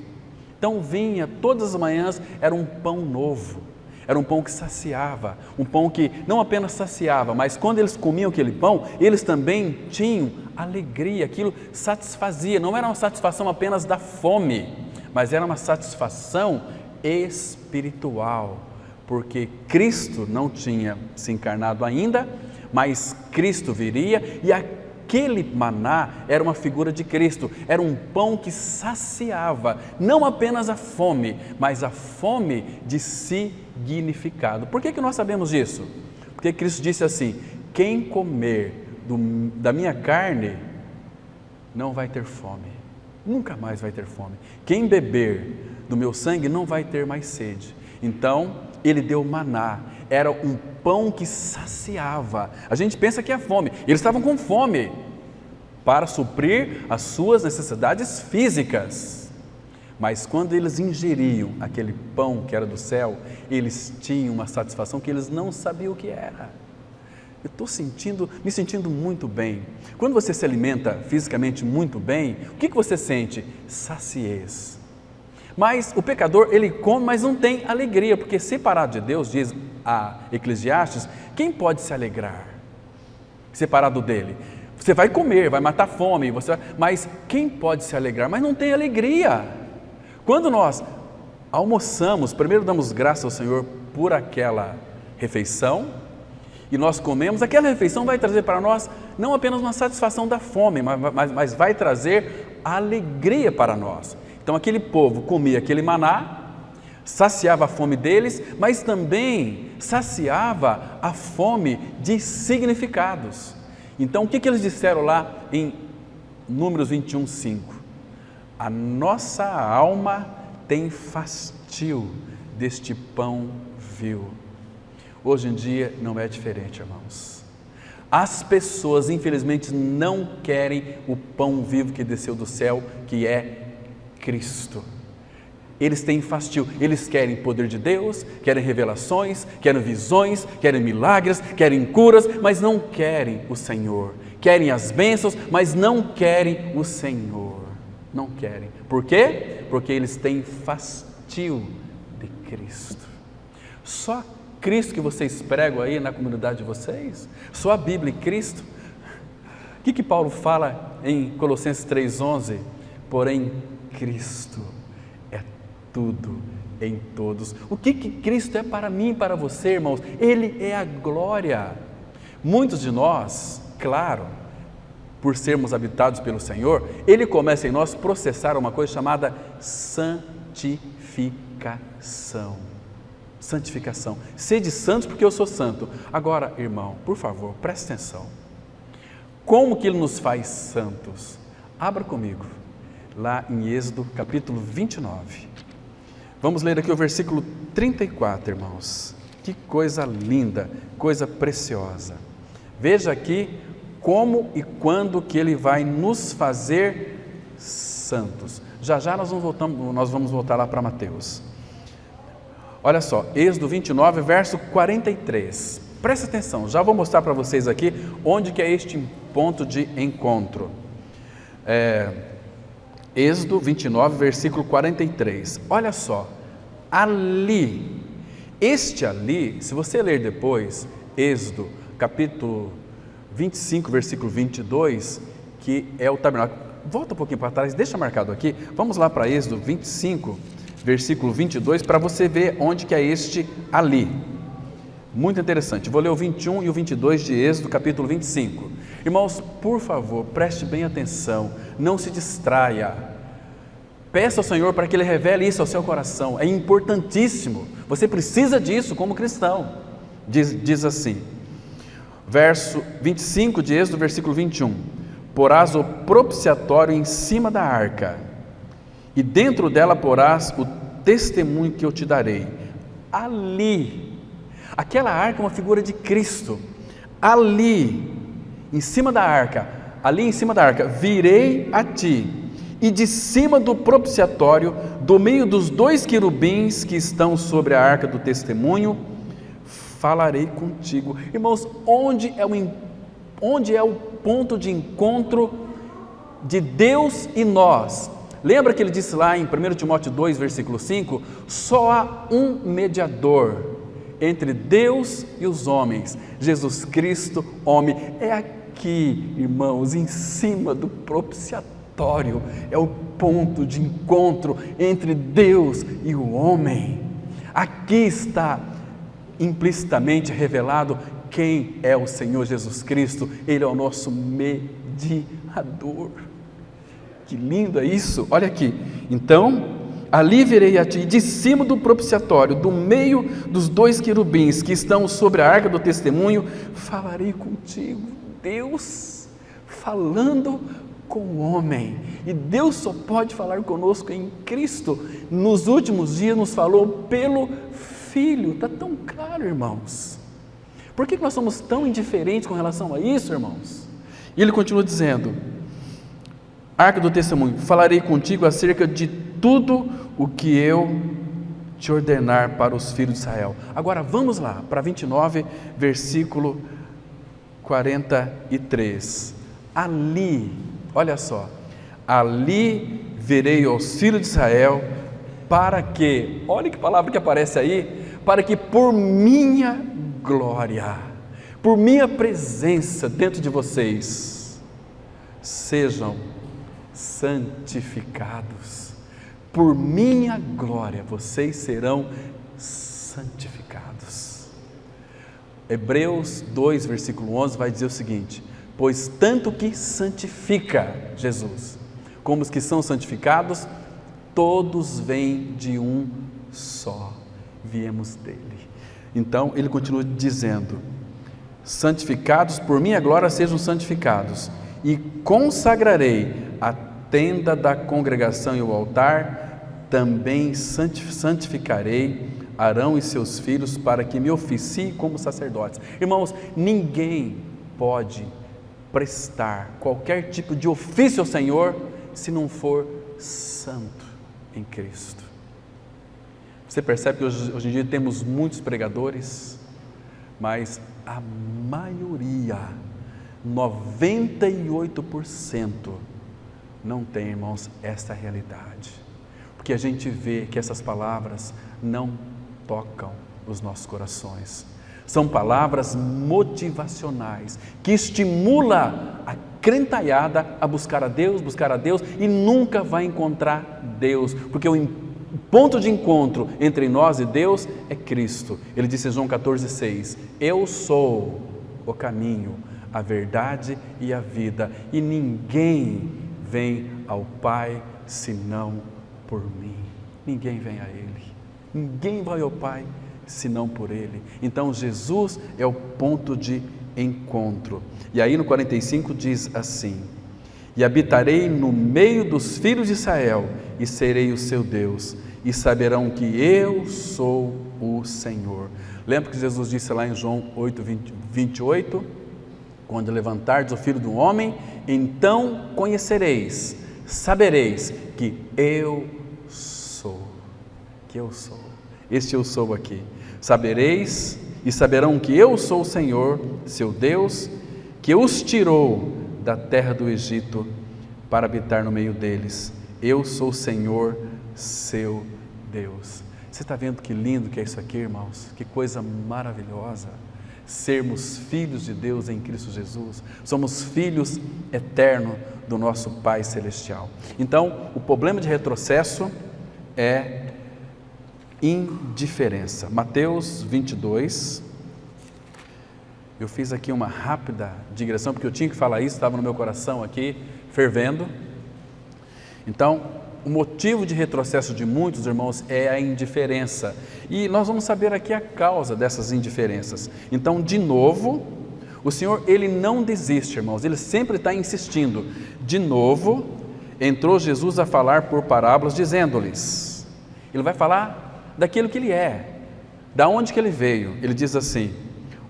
Então vinha todas as manhãs, era um pão novo, era um pão que saciava, um pão que não apenas saciava, mas quando eles comiam aquele pão, eles também tinham alegria, aquilo satisfazia, não era uma satisfação apenas da fome, mas era uma satisfação espiritual, porque Cristo não tinha se encarnado ainda, mas Cristo viria e aquele maná era uma figura de Cristo, era um pão que saciava não apenas a fome, mas a fome de significado. Por que nós sabemos disso? Porque Cristo disse assim: quem comer da minha carne não vai ter fome, nunca mais vai ter fome. Quem beber do meu sangue não vai ter mais sede. Então, ele deu maná, era um pão que saciava. A gente pensa que é fome, eles estavam com fome para suprir as suas necessidades físicas, mas quando eles ingeriam aquele pão que era do céu, eles tinham uma satisfação que eles não sabiam o que era. Eu estou me sentindo muito bem. Quando você se alimenta fisicamente muito bem, o que você sente? Saciez. Mas o pecador, ele come, mas não tem alegria, porque separado de Deus, diz a Eclesiastes, quem pode se alegrar separado dele? Você vai comer, vai matar fome, mas quem pode se alegrar? Mas não tem alegria. Quando nós almoçamos, primeiro damos graças ao Senhor por aquela refeição, e nós comemos, aquela refeição vai trazer para nós não apenas uma satisfação da fome, mas vai trazer alegria para nós. Então aquele povo comia aquele maná, saciava a fome deles, mas também saciava a fome de significados. Então o que eles disseram lá em Números 21, 5? A nossa alma tem fastio deste pão vil. Hoje em dia não é diferente, irmãos. As pessoas infelizmente não querem o pão vivo que desceu do céu, que é Cristo. Eles têm fastio, eles querem poder de Deus, querem revelações, querem visões, querem milagres, querem curas, mas não querem o Senhor. Querem as bênçãos, mas não querem o Senhor. Não querem. Por quê? Porque eles têm fastio de Cristo. Só Cristo que vocês pregam aí na comunidade de vocês? Só a Bíblia e Cristo? O que Paulo fala em Colossenses 3,11? Porém, Cristo é tudo em todos. O que Cristo é para mim e para você, irmãos? Ele é a glória. Muitos de nós, claro, por sermos habitados pelo Senhor, Ele começa em nós processar uma coisa chamada santificação. Santificação. Sede santos porque eu sou santo. Agora, irmão, por favor, preste atenção. Como que Ele nos faz santos? Abra comigo, lá em Êxodo, capítulo 29. Vamos ler aqui o versículo 34, irmãos. Que coisa linda, coisa preciosa. Veja aqui como e quando que Ele vai nos fazer santos. Já nós vamos voltar lá para Mateus. Olha só, Êxodo 29, verso 43. Presta atenção, já vou mostrar para vocês aqui onde que é este ponto de encontro. Êxodo 29, versículo 43. Olha só, ali, este ali, se você ler depois, Êxodo capítulo 25, versículo 22, que é o tabernáculo. volta um pouquinho para trás, deixa marcado aqui, vamos lá para Êxodo 25, versículo 22, para você ver onde que é este ali. Muito interessante, vou ler o 21 e o 22 de Êxodo, capítulo 25. Irmãos, por favor, preste bem atenção, não se distraia. Peça ao Senhor para que Ele revele isso ao seu coração, é importantíssimo, você precisa disso como cristão. Diz assim, verso 25 de Êxodo, versículo 21, porás o propiciatório em cima da arca, e dentro dela porás o testemunho que eu te darei. Ali, aquela arca é uma figura de Cristo, ali em cima da arca, virei a ti, e de cima do propiciatório, do meio dos 2 querubins que estão sobre a arca do testemunho, falarei contigo. Irmãos, onde é o ponto de encontro de Deus e nós? Lembra que ele disse lá em 1 Timóteo 2, versículo 5, só há um mediador entre Deus e os homens, Jesus Cristo, homem. É aqui, irmãos, em cima do propiciatório, é o ponto de encontro entre Deus e o homem. Aqui está implicitamente revelado quem é o Senhor Jesus Cristo. Ele é o nosso mediador. Que lindo é isso, olha aqui. Então, ali virei a ti, de cima do propiciatório, do meio dos 2 querubins que estão sobre a arca do testemunho, falarei contigo. Deus falando com o homem, e Deus só pode falar conosco em Cristo. Nos últimos dias nos falou pelo Filho. Está tão claro, irmãos. Por que nós somos tão indiferentes com relação a isso, irmãos? E ele continua dizendo, arca do testemunho, falarei contigo acerca de tudo o que eu te ordenar para os filhos de Israel. Agora vamos lá para 29, versículo 43. Ali, olha só, ali verei aos filhos de Israel, para que, olha que palavra que aparece aí, para que por minha glória, por minha presença dentro de vocês, sejam santificados. Por minha glória, vocês serão santificados. Hebreus 2, versículo 11 vai dizer o seguinte, pois tanto que santifica Jesus, como os que são santificados, todos vêm de um só, viemos dele. Então ele continua dizendo, santificados, por minha glória sejam santificados, e consagrarei a tenda da congregação e o altar, também santificarei Arão e seus filhos, para que me oficiem como sacerdotes. Irmãos, ninguém pode prestar qualquer tipo de ofício ao Senhor, se não for santo em Cristo. Você percebe que hoje em dia temos muitos pregadores, mas a maioria, 98%, não tem, irmãos, essa realidade, porque a gente vê que essas palavras não tocam os nossos corações. São palavras motivacionais, que estimula a crentaiada a buscar a Deus, e nunca vai encontrar Deus, porque o ponto de encontro entre nós e Deus é Cristo. Ele disse em João 14,6, eu sou o caminho, a verdade e a vida, e ninguém vem ao Pai senão por mim. Ninguém vem a Ele, ninguém vai ao Pai senão por Ele. Então Jesus é o ponto de encontro. E aí no 45 diz assim, e habitarei no meio dos filhos de Israel, e serei o seu Deus, e saberão que eu sou o Senhor. Lembra que Jesus disse lá em João 8:28, quando levantardes o Filho do Homem, então conhecereis, sabereis que eu sou, este eu sou aqui. Sabereis e saberão que eu sou o Senhor, seu Deus, que os tirou da terra do Egito para habitar no meio deles. Eu sou o Senhor, seu Deus. Você está vendo que lindo que é isso aqui, irmãos? Que coisa maravilhosa. sermos filhos de Deus em Cristo Jesus. Somos filhos eternos do nosso Pai Celestial. Então, o problema de retrocesso é indiferença. Mateus 22. Eu fiz aqui uma rápida digressão, porque eu tinha que falar isso, estava no meu coração aqui, fervendo. Então, o motivo de retrocesso de muitos irmãos é a indiferença. E nós vamos saber aqui a causa dessas indiferenças. Então, de novo, o Senhor, Ele não desiste, irmãos, Ele sempre está insistindo. De novo, entrou Jesus a falar por parábolas, dizendo-lhes, Ele vai falar daquilo que Ele é, da onde que Ele veio. Ele diz assim: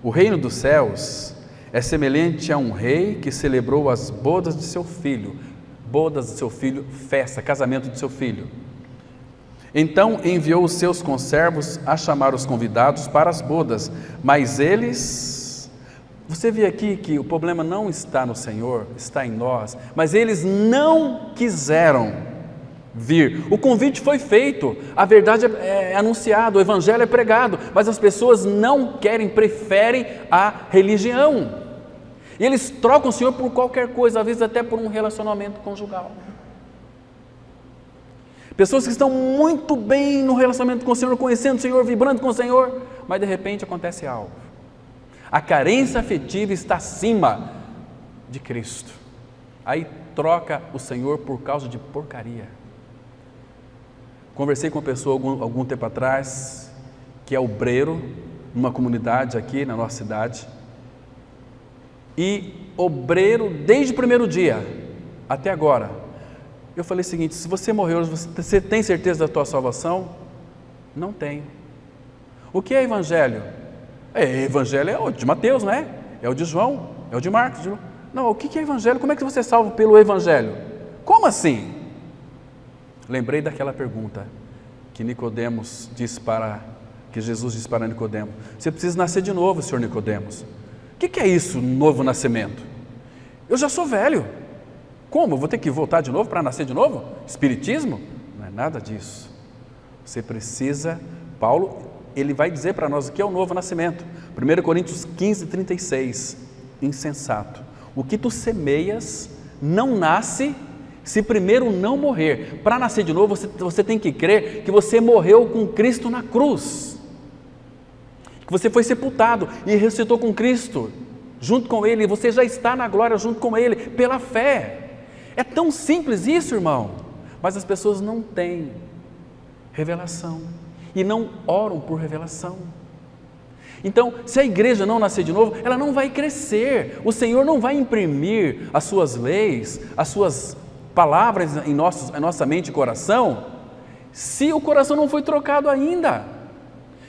o reino dos céus é semelhante a um rei que celebrou as bodas de seu filho. Bodas de seu filho, festa, casamento de seu filho. Então enviou os seus conservos a chamar os convidados para as bodas, mas eles... Você vê aqui que o problema não está no Senhor, está em nós, mas eles não quiseram vir. O convite foi feito, a verdade é anunciada, o evangelho é pregado, mas as pessoas não querem, preferem a religião. E eles trocam o Senhor por qualquer coisa, às vezes até por um relacionamento conjugal. Pessoas que estão muito bem no relacionamento com o Senhor, conhecendo o Senhor, vibrando com o Senhor, mas de repente acontece algo. A carência afetiva está acima de Cristo. Aí troca o Senhor por causa de porcaria. Conversei com uma pessoa algum tempo atrás, que é obreiro, numa comunidade aqui na nossa cidade, e obreiro desde o primeiro dia até agora. Eu falei o seguinte: se você morreu, você tem certeza da tua salvação? Não tenho. O que é evangelho? Evangelho é o de Mateus, não é? É o de João, é o de Marcos. Não, o que é evangelho? Como é que você é salvo pelo evangelho? Como assim? Lembrei daquela pergunta que Nicodemos disse que Jesus disse para Nicodemos: você precisa nascer de novo, senhor Nicodemos. O que é isso, novo nascimento? Eu já sou velho. Como? Eu vou ter que voltar de novo para nascer de novo? Espiritismo? Não é nada disso. Você precisa, Paulo, ele vai dizer para nós o que é o novo nascimento. 1 Coríntios 15, 36. Insensato. O que tu semeias não nasce se primeiro não morrer. Para nascer de novo, você tem que crer que você morreu com Cristo na cruz. Que você foi sepultado e ressuscitou com Cristo, junto com Ele, e você já está na glória junto com Ele, pela fé. É tão simples isso, irmão, mas as pessoas não têm revelação, e não oram por revelação. Então, se a igreja não nascer de novo, ela não vai crescer, o Senhor não vai imprimir as suas leis, as suas palavras em nossa mente e coração, se o coração não foi trocado ainda.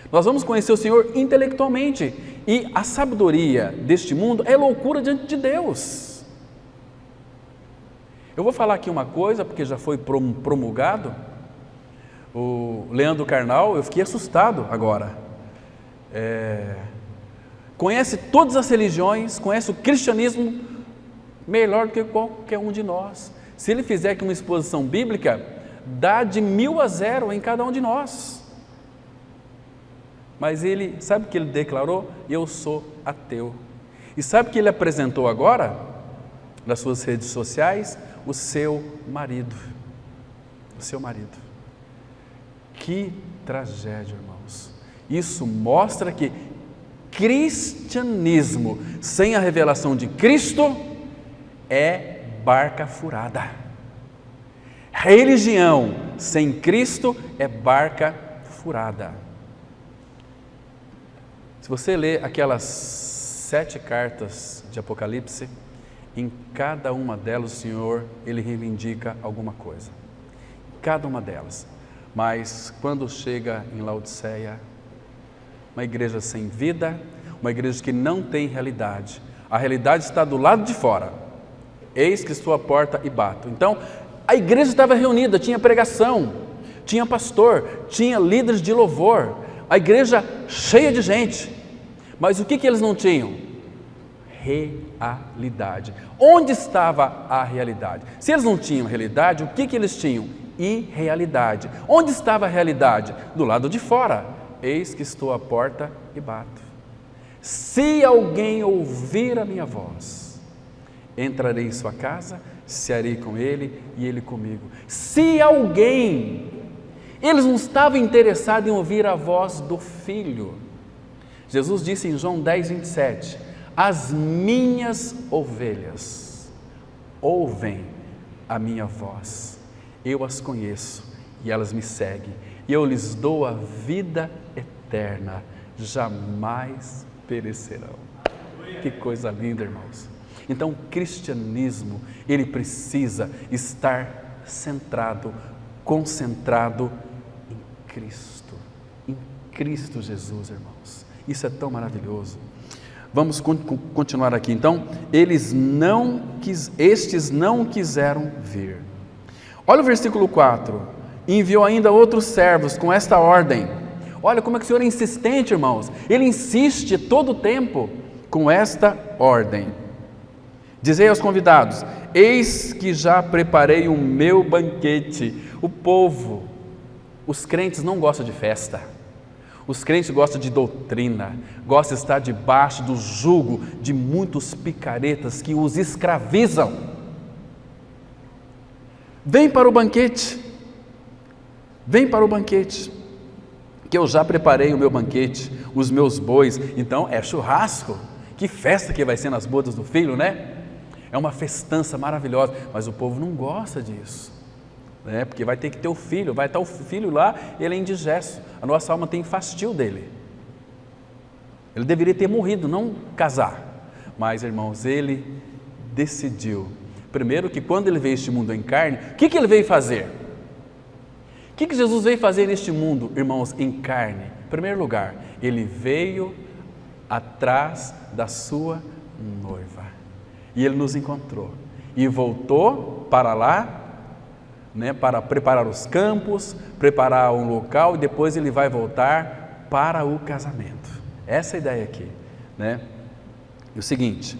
Nós vamos conhecer o Senhor intelectualmente, e a sabedoria deste mundo é loucura diante de Deus. Eu vou falar aqui uma coisa, porque já foi promulgado, o Leandro Carnal, eu fiquei assustado agora, conhece todas as religiões, conhece o cristianismo melhor do que qualquer um de nós. Se ele fizer aqui uma exposição bíblica, dá de 1000 a 0 em cada um de nós. Mas ele, sabe o que ele declarou? Eu sou ateu. E sabe o que ele apresentou agora, nas suas redes sociais? O seu marido. O seu marido. Que tragédia, irmãos. Isso mostra que cristianismo sem a revelação de Cristo é barca furada. Religião sem Cristo é barca furada. Se você ler aquelas 7 cartas de Apocalipse, em cada uma delas o Senhor, Ele reivindica alguma coisa. Cada uma delas. Mas quando chega em Laodiceia, uma igreja sem vida, uma igreja que não tem realidade. A realidade está do lado de fora. Eis que estou à porta e bato. Então, a igreja estava reunida, tinha pregação, tinha pastor, tinha líderes de louvor, a igreja cheia de gente, mas o que eles não tinham? Realidade. Onde estava a realidade? Se eles não tinham realidade, o que eles tinham? Irrealidade. Onde estava a realidade? Do lado de fora. Eis que estou à porta e bato. Se alguém ouvir a minha voz, entrarei em sua casa, cearei com ele e ele comigo. Se alguém, eles não estavam interessados em ouvir a voz do Filho. Jesus disse em João 10, 27, as minhas ovelhas ouvem a minha voz, eu as conheço e elas me seguem, e eu lhes dou a vida eterna, jamais perecerão. Que coisa linda, irmãos. Então o cristianismo, ele precisa estar centrado, concentrado em Cristo Jesus, irmãos. Isso é tão maravilhoso. Vamos continuar aqui. Então, estes não quiseram vir. Olha o versículo 4. Enviou ainda outros servos com esta ordem. Olha como é que o Senhor é insistente, irmãos. Ele insiste todo o tempo com esta ordem. Dizei aos convidados: eis que já preparei o meu banquete. O povo, os crentes não gostam de festa. Os crentes gostam de doutrina, gostam de estar debaixo do jugo de muitos picaretas que os escravizam. Vem para o banquete, que eu já preparei o meu banquete, os meus bois. Então é churrasco, que festa que vai ser nas bodas do filho, né? É uma festança maravilhosa, mas o povo não gosta disso. Porque vai ter que ter o filho, vai estar o filho lá, ele é indigesto, a nossa alma tem fastio dele. Ele deveria ter morrido, não casar. Mas, irmãos, ele decidiu, primeiro, que quando ele veio a este mundo em carne, o que ele veio fazer? O que Jesus veio fazer neste mundo, irmãos, em carne? Em primeiro lugar, ele veio atrás da sua noiva, e ele nos encontrou, e voltou para lá, para preparar os campos, preparar um local, e depois ele vai voltar para o casamento. Essa é a ideia aqui, E o seguinte,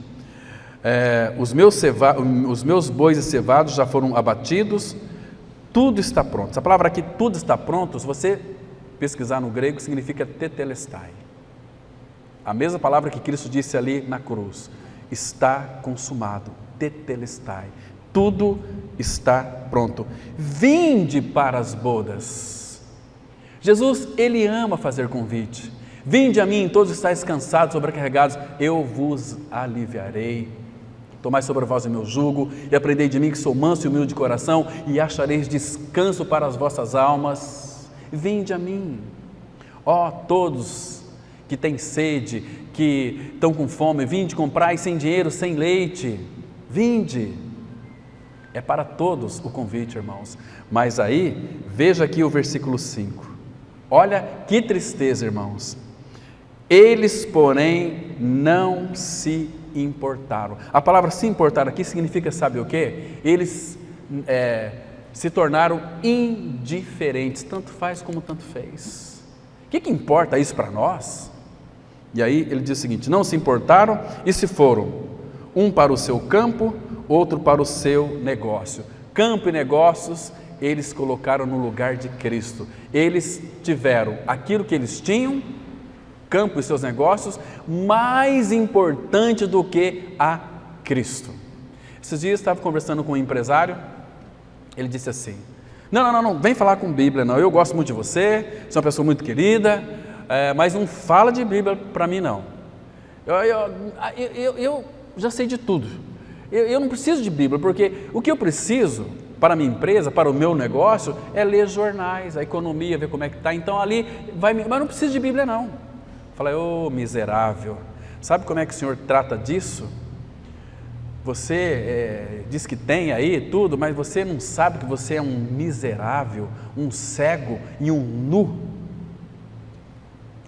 os meus bois e cevados já foram abatidos, tudo está pronto. Essa palavra aqui, tudo está pronto, se você pesquisar no grego, significa tetelestai. A mesma palavra que Cristo disse ali na cruz, está consumado, tetelestai. Tudo está pronto. Vinde para as bodas. Jesus, ele ama fazer convite. Vinde a mim, todos estáis cansados, sobrecarregados, eu vos aliviarei. Tomai sobre vós o meu jugo e aprendei de mim, que sou manso e humilde de coração, e achareis descanso para as vossas almas. Vinde a mim. Ó, todos que têm sede, que estão com fome, vinde comprai sem dinheiro, sem leite. Vinde. É para todos o convite, irmãos. Mas aí, veja aqui o versículo 5. Olha que tristeza, irmãos. Eles, porém, não se importaram. A palavra se importar aqui significa, sabe o quê? Eles se tornaram indiferentes. Tanto faz como tanto fez. O que importa isso para nós? E aí ele diz o seguinte: não se importaram e se foram, um para o seu campo, outro para o seu negócio. Campo e negócios, eles colocaram no lugar de Cristo. Eles tiveram aquilo que eles tinham, campo e seus negócios, mais importante do que a Cristo. Esses dias eu estava conversando com um empresário, ele disse assim: não, vem falar com Bíblia não, eu gosto muito de você, você é uma pessoa muito querida, mas não fala de Bíblia para mim não. Eu já sei de tudo. Eu não preciso de Bíblia, porque o que eu preciso para a minha empresa, para o meu negócio, é ler jornais, a economia, ver como é que está. Então ali, mas não preciso de Bíblia não. Falei: ô miserável, sabe como é que o Senhor trata disso? Você diz que tem aí tudo, mas você não sabe que você é um miserável, um cego e um nu.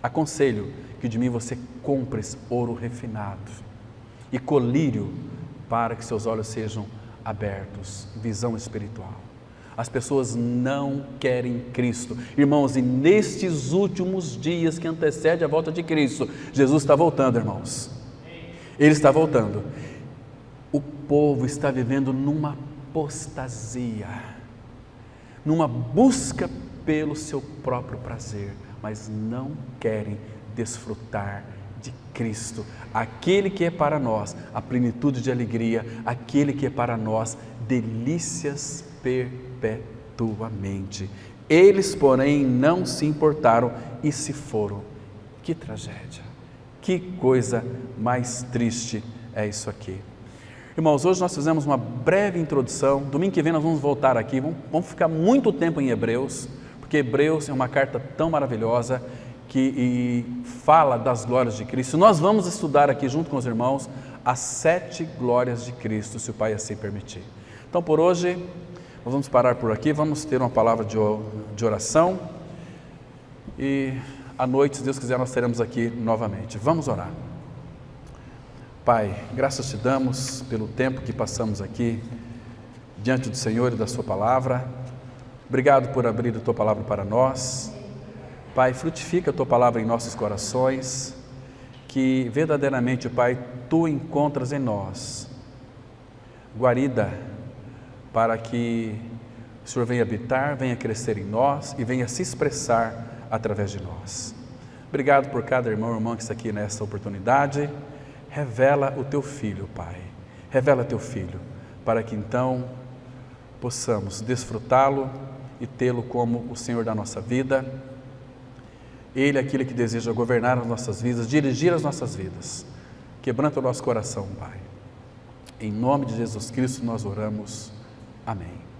Aconselho que de mim você compres ouro refinado e colírio, para que seus olhos sejam abertos, visão espiritual. As pessoas não querem Cristo, irmãos, e nestes últimos dias que antecedem a volta de Cristo, Jesus está voltando, irmãos. Ele está voltando. O povo está vivendo numa apostasia, numa busca pelo seu próprio prazer, mas não querem desfrutar de Cristo, aquele que é para nós a plenitude de alegria, aquele que é para nós delícias perpetuamente. Eles, porém, não se importaram e se foram. Que tragédia, que coisa mais triste é isso aqui. Irmãos, hoje nós fizemos uma breve introdução. Domingo que vem nós vamos voltar aqui, vamos ficar muito tempo em Hebreus, porque Hebreus é uma carta tão maravilhosa que fala das glórias de Cristo. Nós vamos estudar aqui junto com os irmãos as 7 glórias de Cristo, se o Pai assim permitir. Então por hoje nós vamos parar por aqui, vamos ter uma palavra de oração e à noite, se Deus quiser, nós estaremos aqui novamente. Vamos orar. Pai, graças te damos pelo tempo que passamos aqui diante do Senhor e da sua palavra. Obrigado por abrir a tua palavra para nós. Pai, frutifica a tua palavra em nossos corações, que verdadeiramente, Pai, tu encontras em nós guarida para que o Senhor venha habitar, venha crescer em nós e venha se expressar através de nós. Obrigado por cada irmão e irmã que está aqui nesta oportunidade. Revela o teu Filho, Pai, revela teu Filho, para que então possamos desfrutá-lo e tê-lo como o Senhor da nossa vida. Ele é aquele que deseja governar as nossas vidas, dirigir as nossas vidas. Quebranta o nosso coração, Pai. Em nome de Jesus Cristo nós oramos. Amém.